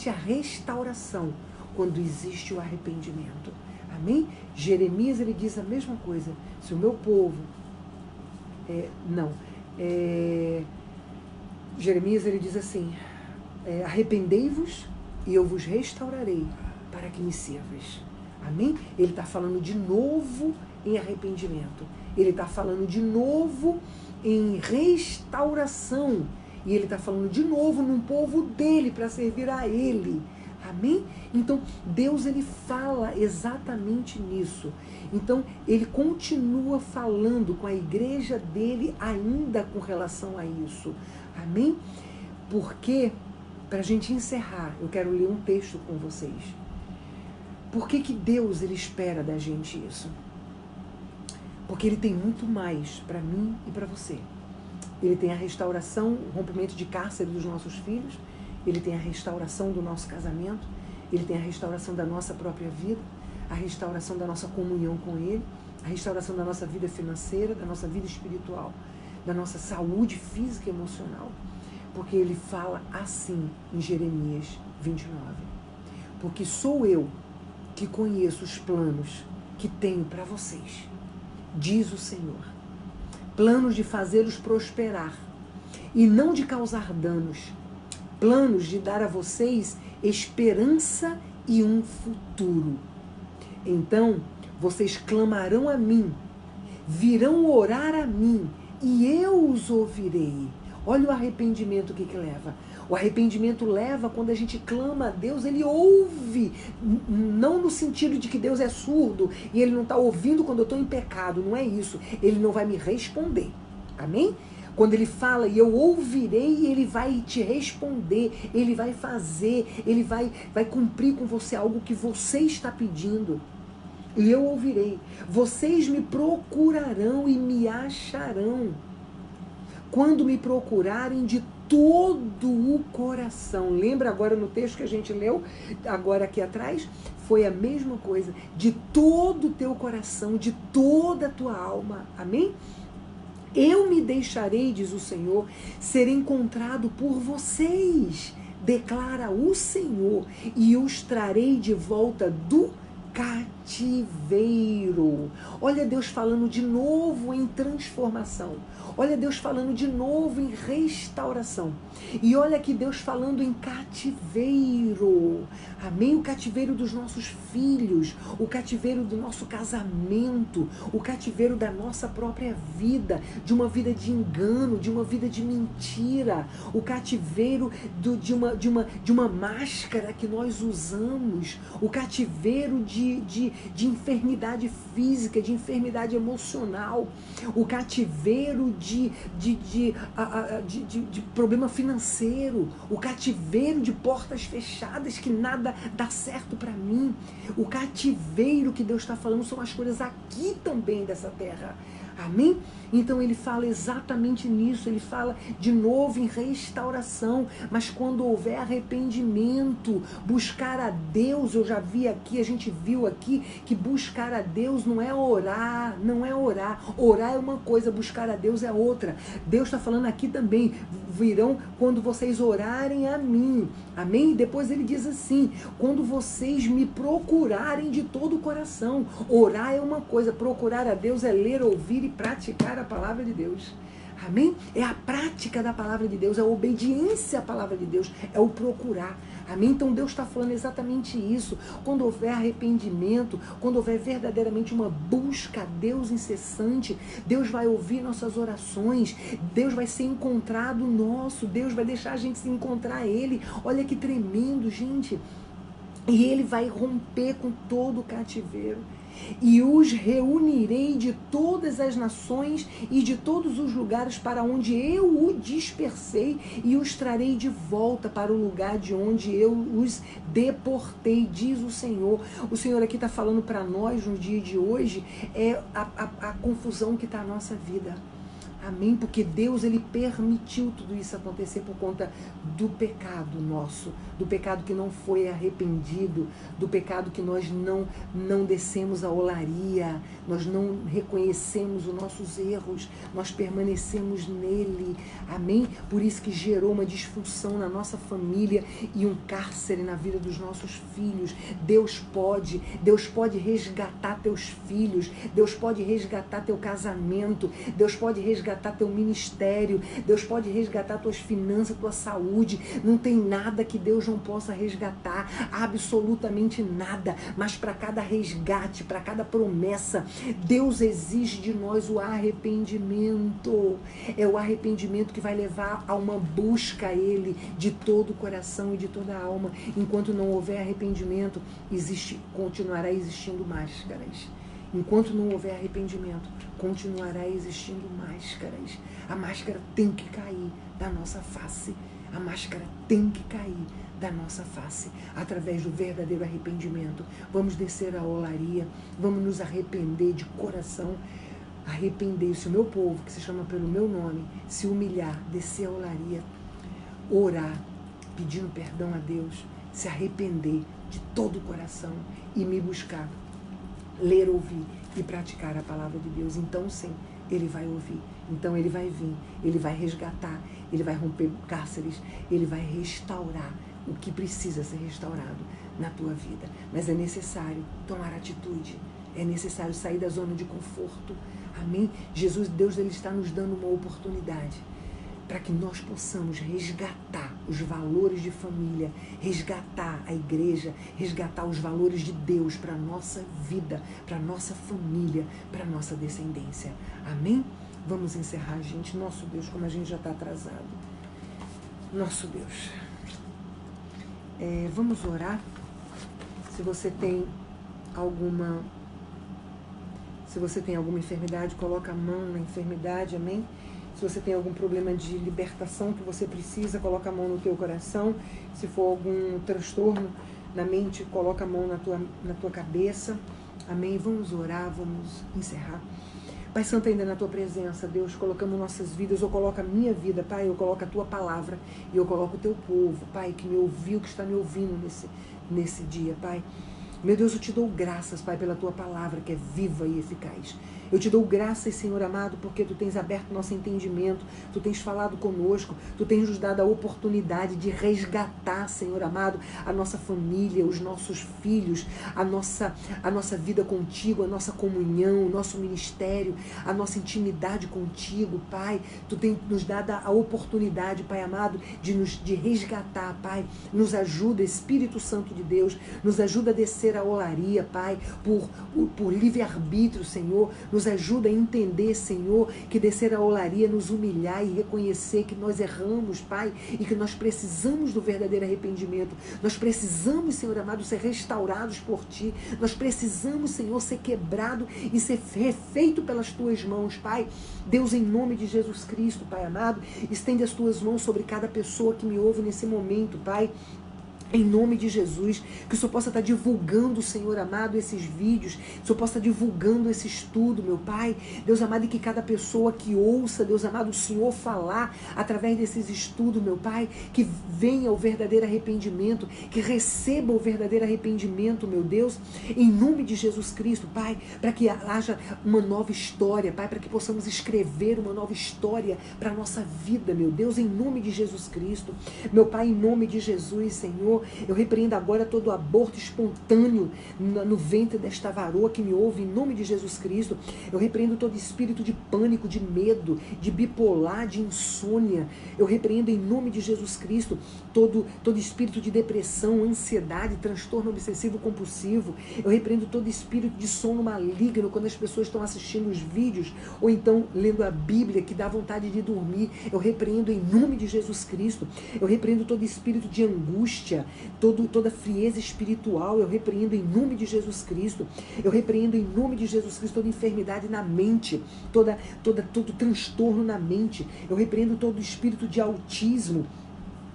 a restauração quando existe o arrependimento. Amém? Jeremias, ele diz a mesma coisa. Se o meu povo... Jeremias, ele diz assim, arrependei-vos e eu vos restaurarei para que me sirvas. Amém? Ele está falando de novo em arrependimento. Ele está falando de novo em restauração. E ele está falando de novo num povo dele, para servir a ele. Amém? Então, Deus, ele fala exatamente nisso. Então, ele continua falando com a igreja dele ainda com relação a isso. Amém? Porque, para a gente encerrar, eu quero ler um texto com vocês. Por que Deus, ele espera da gente isso? Porque ele tem muito mais para mim e para você. Ele tem a restauração, o rompimento de cárcere dos nossos filhos. Ele tem a restauração do nosso casamento, ele tem a restauração da nossa própria vida, a restauração da nossa comunhão com ele, a restauração da nossa vida financeira, da nossa vida espiritual, da nossa saúde física e emocional. Porque ele fala assim em Jeremias 29. Porque sou eu que conheço os planos que tenho para vocês, diz o Senhor. Planos de fazê-los prosperar e não de causar danos. Planos de dar a vocês esperança e um futuro. Então vocês clamarão a mim, virão orar a mim, e eu os ouvirei. Olha o arrependimento que leva. O arrependimento leva quando a gente clama a Deus, ele ouve. Não no sentido de que Deus é surdo e ele não está ouvindo quando eu estou em pecado. Não é isso. Ele não vai me responder. Amém? Quando ele fala, e eu ouvirei, ele vai te responder, ele vai fazer, ele vai cumprir com você algo que você está pedindo. E eu ouvirei. Vocês me procurarão e me acharão quando me procurarem de todo o coração. Lembra agora no texto que a gente leu, agora aqui atrás? Foi a mesma coisa. De todo o teu coração, de toda a tua alma. Amém? Eu me deixarei, diz o Senhor, ser encontrado por vocês, declara o Senhor, e os trarei de volta do cativeiro. Olha Deus falando de novo em transformação. Olha Deus falando de novo em restauração. E olha aqui Deus falando em cativeiro. Amém? O cativeiro dos nossos filhos, o cativeiro do nosso casamento, o cativeiro da nossa própria vida, de uma vida de engano, de uma vida de mentira, o cativeiro de uma máscara que nós usamos, o cativeiro de enfermidade física, de enfermidade emocional, o cativeiro de problema financeiro, o cativeiro de portas fechadas que nada dá certo para mim. O cativeiro que Deus está falando são as coisas aqui também dessa terra. Amém? Então ele fala exatamente nisso, ele fala de novo em restauração, mas quando houver arrependimento, buscar a Deus, eu já vi aqui, a gente viu aqui, que buscar a Deus não é orar, orar é uma coisa, buscar a Deus é outra. Deus está falando aqui também, virão quando vocês orarem a mim, amém? Depois ele diz assim, quando vocês me procurarem de todo o coração. Orar é uma coisa, procurar a Deus é ler, ouvir e praticar a palavra de Deus. Amém? É a prática da palavra de Deus, é a obediência à palavra de Deus, é o procurar. Amém? Então Deus está falando exatamente isso. Quando houver arrependimento, quando houver verdadeiramente uma busca a Deus incessante, Deus vai ouvir nossas orações, Deus vai ser encontrado nosso, Deus vai deixar a gente se encontrar a Ele. Olha que tremendo, gente. E Ele vai romper com todo o cativeiro. E os reunirei de todas as nações e de todos os lugares para onde eu o dispersei e os trarei de volta para o lugar de onde eu os deportei, diz o Senhor. O Senhor aqui está falando para nós no dia de hoje, é a confusão que está na nossa vida. Amém? Porque Deus, Ele permitiu tudo isso acontecer por conta do pecado nosso, do pecado que não foi arrependido, do pecado que nós não descemos a olaria, nós não reconhecemos os nossos erros, nós permanecemos nele. Amém? Por isso que gerou uma disfunção na nossa família e um cárcere na vida dos nossos filhos. Deus pode resgatar teus filhos, Deus pode resgatar teu casamento, Deus pode resgatar teu ministério, Deus pode resgatar tuas finanças, tua saúde. Não tem nada que Deus não possa resgatar, absolutamente nada. Mas para cada resgate, para cada promessa, Deus exige de nós o arrependimento. É o arrependimento que vai levar a uma busca a Ele de todo o coração e de toda a alma. Enquanto não houver arrependimento, continuará existindo máscaras. Enquanto não houver arrependimento, continuará existindo máscaras. A máscara tem que cair da nossa face. A máscara tem que cair da nossa face, através do verdadeiro arrependimento. Vamos descer a olaria, vamos nos arrepender de coração. Arrepender-se, o meu povo, que se chama pelo meu nome, se humilhar, descer a olaria, orar, pedindo perdão a Deus, se arrepender de todo o coração e me buscar. Ler, ouvir e praticar a palavra de Deus. Então sim, Ele vai ouvir, então Ele vai vir, Ele vai resgatar, Ele vai romper cárceres, Ele vai restaurar o que precisa ser restaurado na tua vida. Mas é necessário tomar atitude, é necessário sair da zona de conforto. Amém? Jesus, Deus, Ele está nos dando uma oportunidade. para que nós possamos resgatar os valores de família, resgatar a igreja, resgatar os valores de Deus para a nossa vida, para a nossa família, para a nossa descendência. Amém? Vamos encerrar, gente. Nosso Deus, como a gente já está atrasado. Nosso Deus. Vamos orar. Se você tem alguma enfermidade, coloca a mão na enfermidade, amém? Se você tem algum problema de libertação que você precisa, coloca a mão no teu coração. Se for algum transtorno na mente, coloca a mão na tua cabeça, amém? Vamos orar, vamos encerrar. Pai Santo, ainda na tua presença, Deus, colocamos nossas vidas, eu coloco a minha vida, Pai, eu coloco a tua palavra e eu coloco o teu povo, Pai, que me ouviu, que está me ouvindo nesse dia, Pai. Meu Deus, eu te dou graças, Pai, pela tua palavra que é viva e eficaz. Eu te dou graças, Senhor amado, porque tu tens aberto nosso entendimento, tu tens falado conosco, tu tens nos dado a oportunidade de resgatar, Senhor amado, a nossa família, os nossos filhos, a nossa vida contigo, a nossa comunhão, o nosso ministério, a nossa intimidade contigo, Pai. Tu tens nos dado a oportunidade, Pai amado, de resgatar, Pai. Nos ajuda, Espírito Santo de Deus, nos ajuda a descer a olaria, Pai, por livre-arbítrio, Senhor. Nos ajuda a entender, Senhor, que descer a olaria, nos humilhar e reconhecer que nós erramos, Pai, e que nós precisamos do verdadeiro arrependimento. Nós precisamos, Senhor amado, ser restaurados por Ti. Nós precisamos, Senhor, ser quebrado e ser refeito pelas Tuas mãos, Pai. Deus, em nome de Jesus Cristo, Pai amado, estende as Tuas mãos sobre cada pessoa que me ouve nesse momento, Pai. Em nome de Jesus, que o Senhor possa estar divulgando, Senhor amado, esses vídeos, que o Senhor possa estar divulgando esse estudo, meu Pai. Deus amado, e que cada pessoa que ouça, Deus amado, o Senhor falar através desses estudos, meu Pai, que venha o verdadeiro arrependimento, que receba o verdadeiro arrependimento, meu Deus, em nome de Jesus Cristo, Pai, para que haja uma nova história, Pai, para que possamos escrever uma nova história para a nossa vida, meu Deus, em nome de Jesus Cristo. Meu Pai, em nome de Jesus, Senhor, eu repreendo agora todo aborto espontâneo no ventre desta varoa que me ouve, em nome de Jesus Cristo. Eu repreendo todo espírito de pânico, de medo, de bipolar, de insônia. Eu repreendo em nome de Jesus Cristo todo espírito de depressão, ansiedade, transtorno obsessivo compulsivo. Eu repreendo todo espírito de sono maligno quando as pessoas estão assistindo os vídeos ou então lendo a Bíblia que dá vontade de dormir. Eu repreendo em nome de Jesus Cristo. Eu repreendo todo espírito de angústia, toda frieza espiritual. Eu repreendo em nome de Jesus Cristo. Eu repreendo em nome de Jesus Cristo toda enfermidade na mente, todo transtorno na mente. Eu repreendo todo espírito de autismo.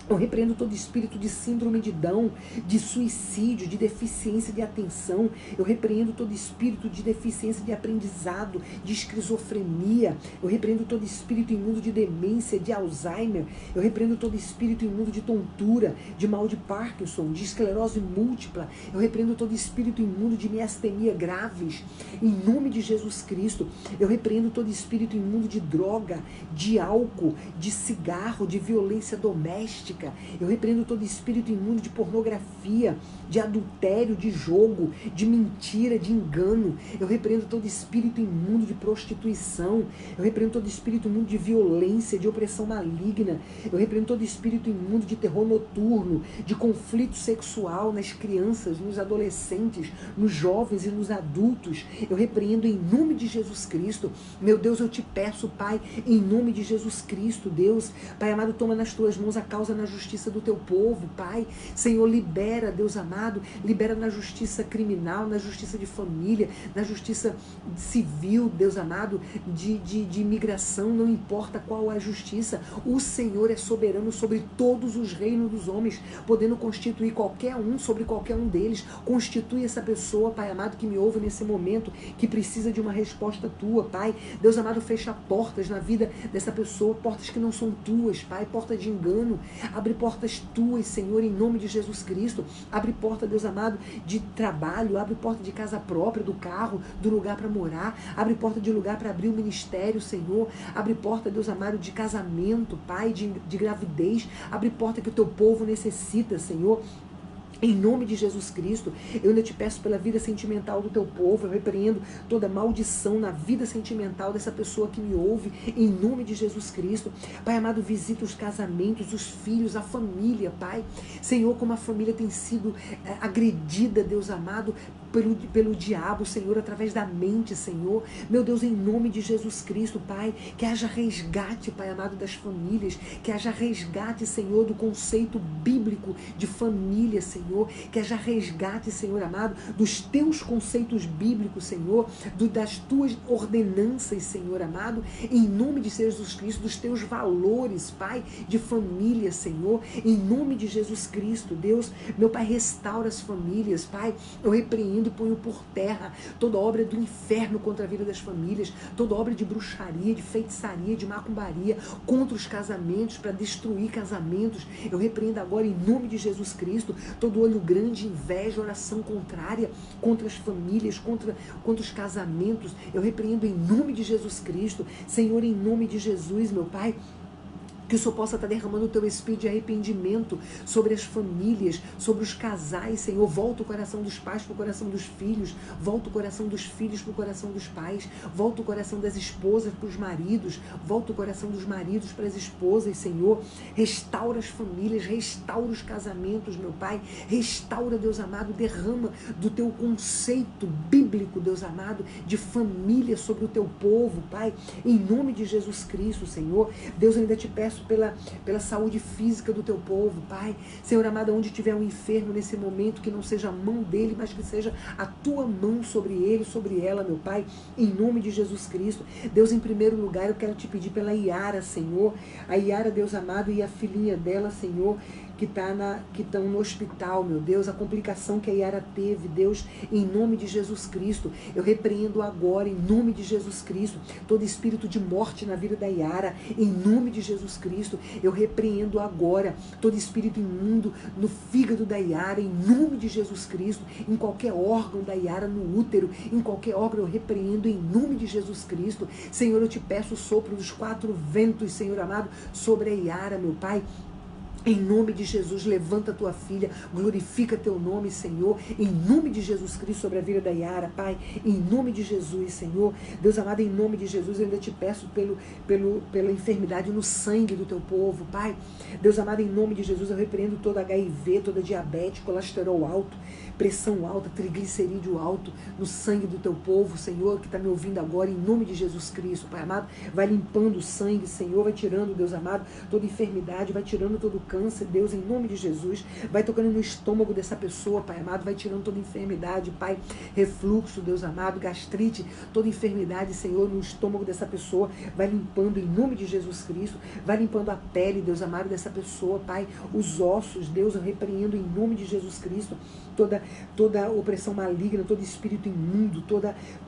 Eu repreendo todo espírito de síndrome de Down, de suicídio, de deficiência de atenção. Eu repreendo todo espírito de deficiência de aprendizado, de esquizofrenia. Eu repreendo todo espírito imundo de demência, de Alzheimer. Eu repreendo todo espírito imundo de tontura, de mal de Parkinson, de esclerose múltipla. Eu repreendo todo espírito imundo de miastenia graves. Em nome de Jesus Cristo, eu repreendo todo espírito imundo de droga, de álcool, de cigarro, de violência doméstica. Eu repreendo todo espírito imundo de pornografia, de adultério, de jogo, de mentira, de engano. Eu repreendo todo espírito imundo de prostituição. Eu repreendo todo espírito imundo de violência, de opressão maligna. Eu repreendo todo espírito imundo de terror noturno, de conflito sexual nas crianças, nos adolescentes, nos jovens e nos adultos. Eu repreendo em nome de Jesus Cristo. Meu Deus, eu te peço, Pai, em nome de Jesus Cristo, Deus. Pai amado, toma nas tuas mãos a causa na justiça do teu povo, Pai. Senhor, libera, Deus amado, libera na justiça criminal, na justiça de família, na justiça civil, Deus amado, de imigração, não importa qual é a justiça. O Senhor é soberano sobre todos os reinos dos homens, podendo constituir qualquer um sobre qualquer um deles. Constitui essa pessoa, Pai amado, que me ouve nesse momento, que precisa de uma resposta tua, Pai. Deus amado, fecha portas na vida dessa pessoa, portas que não são tuas, Pai, porta de engano. Abre portas tuas, Senhor, em nome de Jesus Cristo. Abre porta, Deus amado, de trabalho. Abre porta de casa própria, do carro, do lugar para morar. Abre porta de lugar para abrir o ministério, Senhor. Abre porta, Deus amado, de casamento, Pai, de gravidez. Abre porta que o teu povo necessita, Senhor. Em nome de Jesus Cristo, eu ainda te peço pela vida sentimental do teu povo, eu repreendo toda maldição na vida sentimental dessa pessoa que me ouve, em nome de Jesus Cristo. Pai amado, visita os casamentos, os filhos, a família, Pai. Senhor, como a família tem sido agredida, Deus amado, pelo diabo, Senhor, através da mente, Senhor. Meu Deus, em nome de Jesus Cristo, Pai, que haja resgate, Pai amado, das famílias, que haja resgate, Senhor, do conceito bíblico de família, Senhor, que haja resgate, Senhor amado, dos teus conceitos bíblicos, Senhor, das tuas ordenanças, Senhor amado, em nome de Jesus Cristo, dos teus valores, Pai, de família, Senhor, em nome de Jesus Cristo, Deus, meu Pai, restaura as famílias, Pai, eu repreendo e ponho por terra toda obra do inferno contra a vida das famílias, toda obra de bruxaria, de feitiçaria, de macumbaria contra os casamentos, para destruir casamentos. Eu repreendo agora em nome de Jesus Cristo todo olho grande, inveja, oração contrária contra as famílias, contra os casamentos. Eu repreendo em nome de Jesus Cristo, Senhor, em nome de Jesus, meu Pai, que o Senhor possa estar derramando o teu espírito de arrependimento sobre as famílias, sobre os casais, Senhor. Volta o coração dos pais para o coração dos filhos, volta o coração dos filhos para o coração dos pais, volta o coração das esposas para os maridos, volta o coração dos maridos para as esposas, Senhor. Restaura as famílias, restaura os casamentos, meu Pai. Restaura, Deus amado, derrama do teu conceito bíblico, Deus amado, de família sobre o teu povo, Pai. Em nome de Jesus Cristo, Senhor. Deus, eu ainda te peço pela saúde física do teu povo, Pai. Senhor amado, onde tiver um enfermo nesse momento, que não seja a mão dele, mas que seja a tua mão sobre ele, sobre ela, meu Pai, em nome de Jesus Cristo. Deus, em primeiro lugar, eu quero te pedir pela Iara, Senhor, a Iara, Deus amado, e a filhinha dela, Senhor, que estão no hospital, meu Deus, a complicação que a Iara teve, Deus, em nome de Jesus Cristo, eu repreendo agora, em nome de Jesus Cristo, todo espírito de morte na vida da Iara, em nome de Jesus Cristo, eu repreendo agora todo espírito imundo no fígado da Iara, em nome de Jesus Cristo, em qualquer órgão da Iara, no útero, em qualquer órgão, eu repreendo em nome de Jesus Cristo. Senhor, eu te peço o sopro dos 4 ventos, Senhor amado, sobre a Iara, meu Pai. Em nome de Jesus, levanta a tua filha, glorifica teu nome, Senhor, em nome de Jesus Cristo, sobre a vida da Iara, Pai, em nome de Jesus, Senhor. Deus amado, em nome de Jesus, eu ainda te peço pela enfermidade no sangue do teu povo, Pai. Deus amado, em nome de Jesus, eu repreendo toda HIV, toda diabetes, colesterol alto, pressão alta, triglicerídeo alto no sangue do teu povo, Senhor, que está me ouvindo agora, em nome de Jesus Cristo, Pai amado. Vai limpando o sangue, Senhor, vai tirando, Deus amado, toda enfermidade, vai tirando todo câncer, Deus, em nome de Jesus, vai tocando no estômago dessa pessoa, Pai amado, vai tirando toda enfermidade, Pai, refluxo, Deus amado, gastrite, toda enfermidade, Senhor, no estômago dessa pessoa, vai limpando em nome de Jesus Cristo, vai limpando a pele, Deus amado, dessa pessoa, Pai, os ossos, Deus, eu repreendo em nome de Jesus Cristo toda opressão maligna, todo espírito imundo,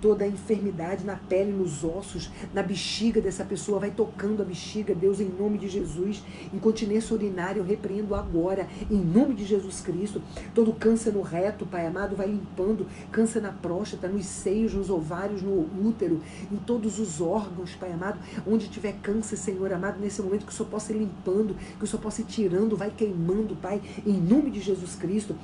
toda enfermidade na pele, nos ossos, na bexiga dessa pessoa, vai tocando a bexiga, Deus, em nome de Jesus. Incontinência urinária, eu repreendo agora, em nome de Jesus Cristo. Todo câncer no reto, Pai amado, vai limpando, câncer na próstata, nos seios, nos ovários, no útero, em todos os órgãos, Pai amado, onde tiver câncer, Senhor amado, nesse momento que o Senhor possa ir limpando, que o Senhor possa ir tirando, vai queimando, Pai, em nome de Jesus Cristo.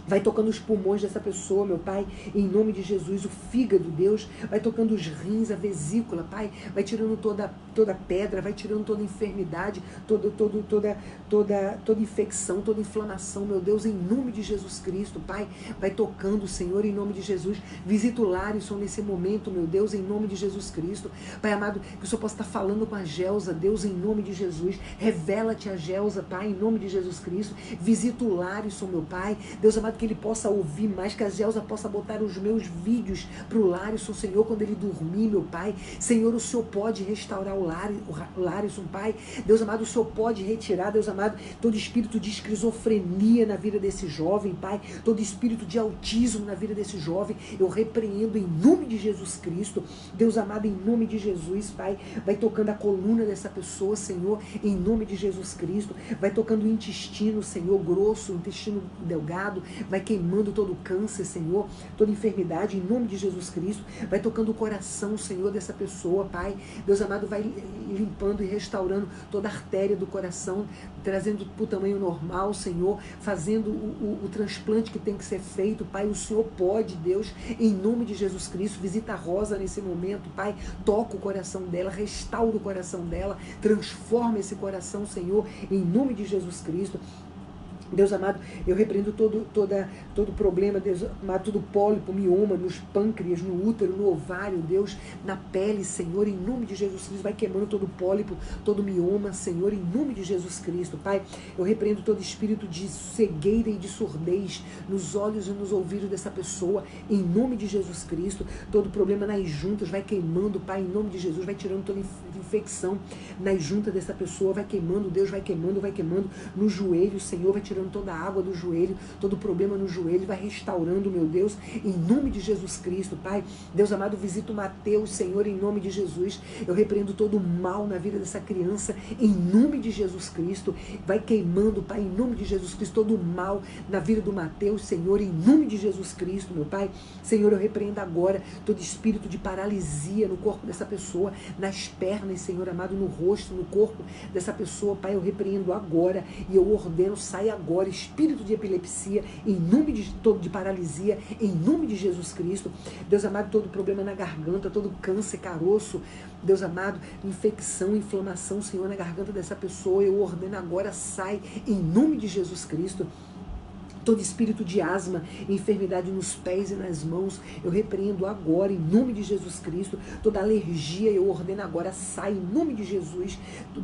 Vai tocando os pulmões dessa pessoa, meu Pai, em nome de Jesus, o fígado, Deus, vai tocando os rins, a vesícula, Pai, vai tirando toda pedra, vai tirando toda enfermidade, toda infecção, toda inflamação, meu Deus, em nome de Jesus Cristo, Pai, vai tocando, Senhor, em nome de Jesus. Visita o Larison nesse momento, meu Deus, em nome de Jesus Cristo, Pai amado, que o Senhor possa estar falando com a Gelsa, Deus, em nome de Jesus. Revela-te a Gelsa, Pai, em nome de Jesus Cristo. Visita o Larison, meu Pai, Deus amado, que ele possa ouvir mais, que a Gelsa possa botar os meus vídeos para o Larison, Senhor, quando ele dormir, meu Pai. Senhor, o Senhor pode restaurar o Larison, Pai. Deus amado, o Senhor pode retirar, Deus amado, todo espírito de esquizofrenia na vida desse jovem, Pai. Todo espírito de autismo na vida desse jovem, eu repreendo em nome de Jesus Cristo. Deus amado, em nome de Jesus, Pai. Vai tocando a coluna dessa pessoa, Senhor, em nome de Jesus Cristo. Vai tocando o intestino, Senhor, grosso, o intestino delgado, vai queimando todo câncer, Senhor, toda enfermidade, em nome de Jesus Cristo, vai tocando o coração, Senhor, dessa pessoa, Pai. Deus amado, vai limpando e restaurando toda a artéria do coração, trazendo para o tamanho normal, Senhor, fazendo o transplante que tem que ser feito, Pai. O Senhor pode, Deus, em nome de Jesus Cristo. Visita a Rosa nesse momento, Pai, toca o coração dela, restaura o coração dela, transforma esse coração, Senhor, em nome de Jesus Cristo. Deus amado, eu repreendo todo problema, Deus amado, todo pólipo, mioma, nos pâncreas, no útero, no ovário, Deus, na pele, Senhor, em nome de Jesus Cristo, vai queimando todo pólipo, todo mioma, Senhor, em nome de Jesus Cristo, Pai. Eu repreendo todo espírito de cegueira e de surdez nos olhos e nos ouvidos dessa pessoa, em nome de Jesus Cristo. Todo problema nas juntas vai queimando, Pai, em nome de Jesus, vai tirando toda infecção nas juntas dessa pessoa, vai queimando, Deus, vai queimando no joelho, Senhor, vai tirando toda a água do joelho, todo problema no joelho, vai restaurando, meu Deus, em nome de Jesus Cristo, Pai. Deus amado, visita o Mateus, Senhor, em nome de Jesus. Eu repreendo todo o mal na vida dessa criança, em nome de Jesus Cristo. Vai queimando, Pai, em nome de Jesus Cristo, todo o mal na vida do Mateus, Senhor, em nome de Jesus Cristo, meu Pai. Senhor, eu repreendo agora todo espírito de paralisia no corpo dessa pessoa, nas pernas, Senhor amado, no rosto, no corpo dessa pessoa, Pai. Eu repreendo agora e eu ordeno, sai agora, espírito de epilepsia, em nome de paralisia, em nome de Jesus Cristo. Deus amado, todo problema na garganta, todo câncer, caroço, Deus amado, infecção, inflamação, Senhor, na garganta dessa pessoa, eu ordeno agora, sai, em nome de Jesus Cristo. Todo espírito de asma, enfermidade nos pés e nas mãos, eu repreendo agora, em nome de Jesus Cristo. Toda alergia, eu ordeno agora, sai, em nome de Jesus.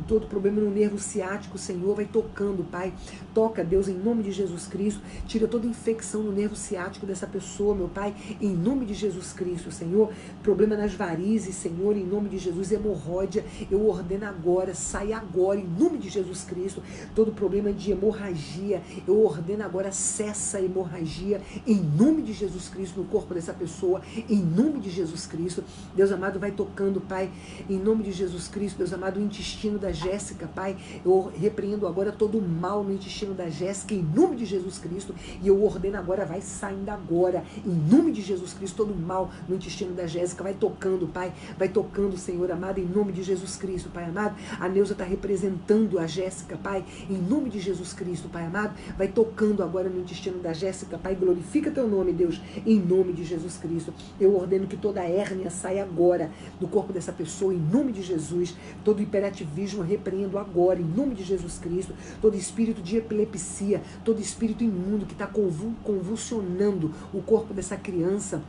Todo problema no nervo ciático, Senhor, vai tocando, Pai. Toca, Deus, em nome de Jesus Cristo. Tira toda infecção no nervo ciático dessa pessoa, meu Pai, em nome de Jesus Cristo, Senhor. Problema nas varizes, Senhor, em nome de Jesus. Hemorroida, eu ordeno agora, sai agora, em nome de Jesus Cristo. Todo problema de hemorragia, eu ordeno agora, cessa a hemorragia, em nome de Jesus Cristo, no corpo dessa pessoa, em nome de Jesus Cristo. Deus amado, vai tocando, Pai, em nome de Jesus Cristo. Deus amado, o intestino da Jéssica, Pai, eu repreendo agora todo o mal no intestino da Jéssica, em nome de Jesus Cristo, e eu ordeno agora, vai saindo agora, em nome de Jesus Cristo, todo o mal no intestino da Jéssica, vai tocando, Pai, vai tocando, Senhor amado, em nome de Jesus Cristo, Pai amado. A Neuza está representando a Jéssica, Pai, em nome de Jesus Cristo, Pai amado, vai tocando agora no intestino da Jéssica, Pai, glorifica teu nome, Deus, em nome de Jesus Cristo. Eu ordeno que toda hérnia saia agora do corpo dessa pessoa, em nome de Jesus. Todo hiperativismo eu repreendo agora, em nome de Jesus Cristo. Todo espírito de epilepsia, todo espírito imundo que está convulsionando o corpo dessa criança,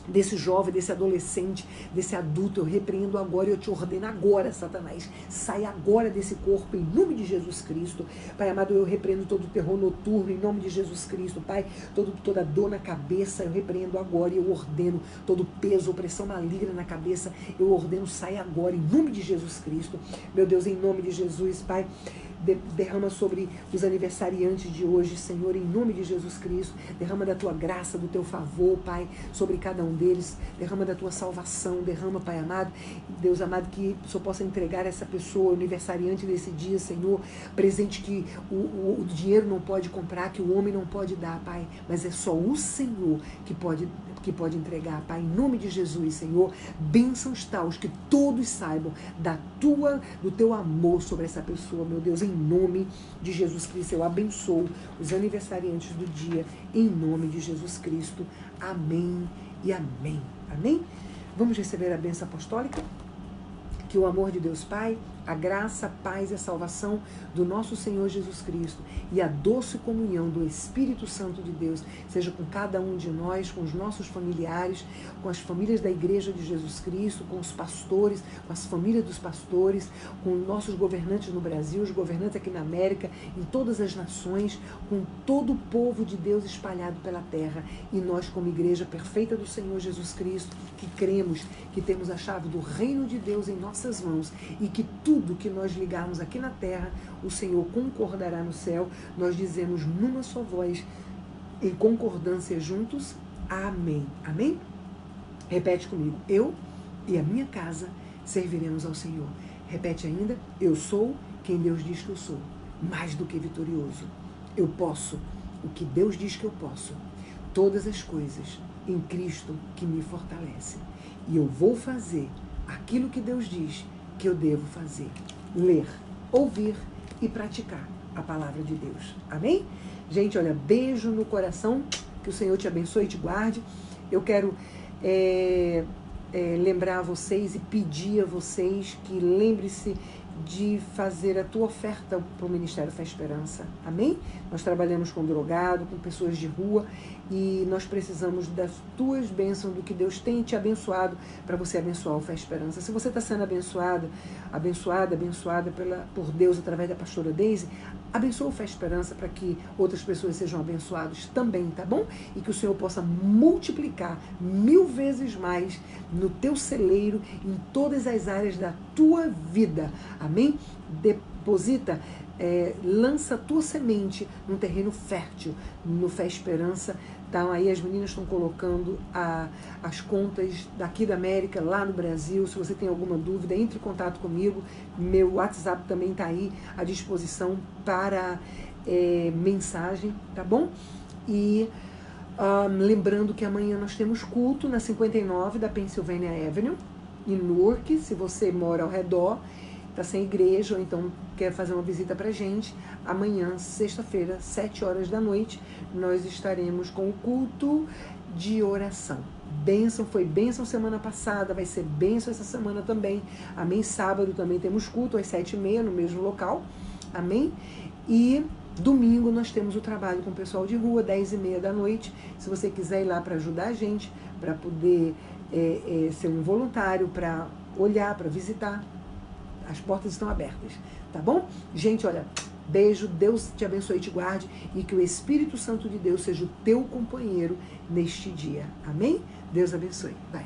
desse jovem, desse adolescente, desse adulto, eu repreendo agora, eu te ordeno agora, Satanás, sai agora desse corpo, em nome de Jesus Cristo. Pai amado, eu repreendo todo o terror noturno, em nome de Jesus Cristo, Pai, toda dor na cabeça, eu repreendo agora, e eu ordeno todo peso, opressão maligna na cabeça, eu ordeno, sai agora, em nome de Jesus Cristo. Meu Deus, em nome de Jesus, Pai, derrama sobre os aniversariantes de hoje, Senhor, em nome de Jesus Cristo. Derrama da tua graça, do teu favor, Pai, sobre cada um deles. Derrama da tua salvação. Derrama, Pai amado, Deus amado, que o Senhor possa entregar a essa pessoa, o aniversariante desse dia, Senhor, presente que o dinheiro não pode comprar, que o homem não pode dar, Pai, mas é só o Senhor que pode entregar, Pai, em nome de Jesus, Senhor. Bênçãos taus que todos saibam do teu amor sobre essa pessoa, meu Deus, em nome de Jesus Cristo. Eu abençoo os aniversariantes do dia, em nome de Jesus Cristo. Amém e amém. Amém? Vamos receber a bênção apostólica? Que o amor de Deus Pai, a graça, a paz e a salvação do nosso Senhor Jesus Cristo e a doce comunhão do Espírito Santo de Deus seja com cada um de nós, com os nossos familiares, com as famílias da Igreja de Jesus Cristo, com os pastores, com as famílias dos pastores, com nossos governantes no Brasil, os governantes aqui na América, em todas as nações, com todo o povo de Deus espalhado pela terra. E nós, como Igreja perfeita do Senhor Jesus Cristo, que cremos que temos a chave do reino de Deus em nossas mãos e que tudo que nós ligarmos aqui na terra, o Senhor concordará no céu. Nós dizemos numa só voz, em concordância juntos, amém. Amém? Repete comigo. Eu e a minha casa serviremos ao Senhor. Repete ainda. Eu sou quem Deus diz que eu sou. Mais do que vitorioso. Eu posso o que Deus diz que eu posso. Todas as coisas em Cristo que me fortalece. E eu vou fazer aquilo que Deus diz que eu devo fazer. Ler, ouvir e praticar a palavra de Deus. Amém? Gente, olha, beijo no coração. Que o Senhor te abençoe e te guarde. Eu quero lembrar a vocês e pedir a vocês que lembre-se de fazer a tua oferta para o Ministério Fé Esperança. Amém? Nós trabalhamos com drogado, com pessoas de rua e nós precisamos das tuas bênçãos, do que Deus tem te abençoado para você abençoar o Fé Esperança. Se você está sendo abençoada por Deus através da pastora Deise, abençoa o Fé Esperança para que outras pessoas sejam abençoadas também, tá bom? E que o Senhor possa multiplicar 1000 vezes mais no teu celeiro, em todas as áreas da tua vida. Amém? Deposita, lança a tua semente num terreno fértil, no Fé Esperança. Então, aí as meninas estão colocando as contas daqui da América, lá no Brasil. Se você tem alguma dúvida, entre em contato comigo. Meu WhatsApp também está aí à disposição para mensagem, tá bom? E lembrando que amanhã nós temos culto na 59 da Pennsylvania Avenue, em Newark. Se você mora ao redor, está sem igreja ou então quer fazer uma visita para a gente, amanhã, sexta-feira, 7 horas da noite, nós estaremos com o culto de oração. Bênção, foi bênção semana passada, vai ser bênção essa semana também. Amém? Sábado também temos culto às 7h30 no mesmo local. Amém? E domingo nós temos o trabalho com o pessoal de rua, 10h30 da noite. Se você quiser ir lá para ajudar a gente, para poder ser um voluntário, para olhar, para visitar, as portas estão abertas, tá bom? Gente, olha, beijo, Deus te abençoe e te guarde e que o Espírito Santo de Deus seja o teu companheiro neste dia. Amém? Deus abençoe. Vai.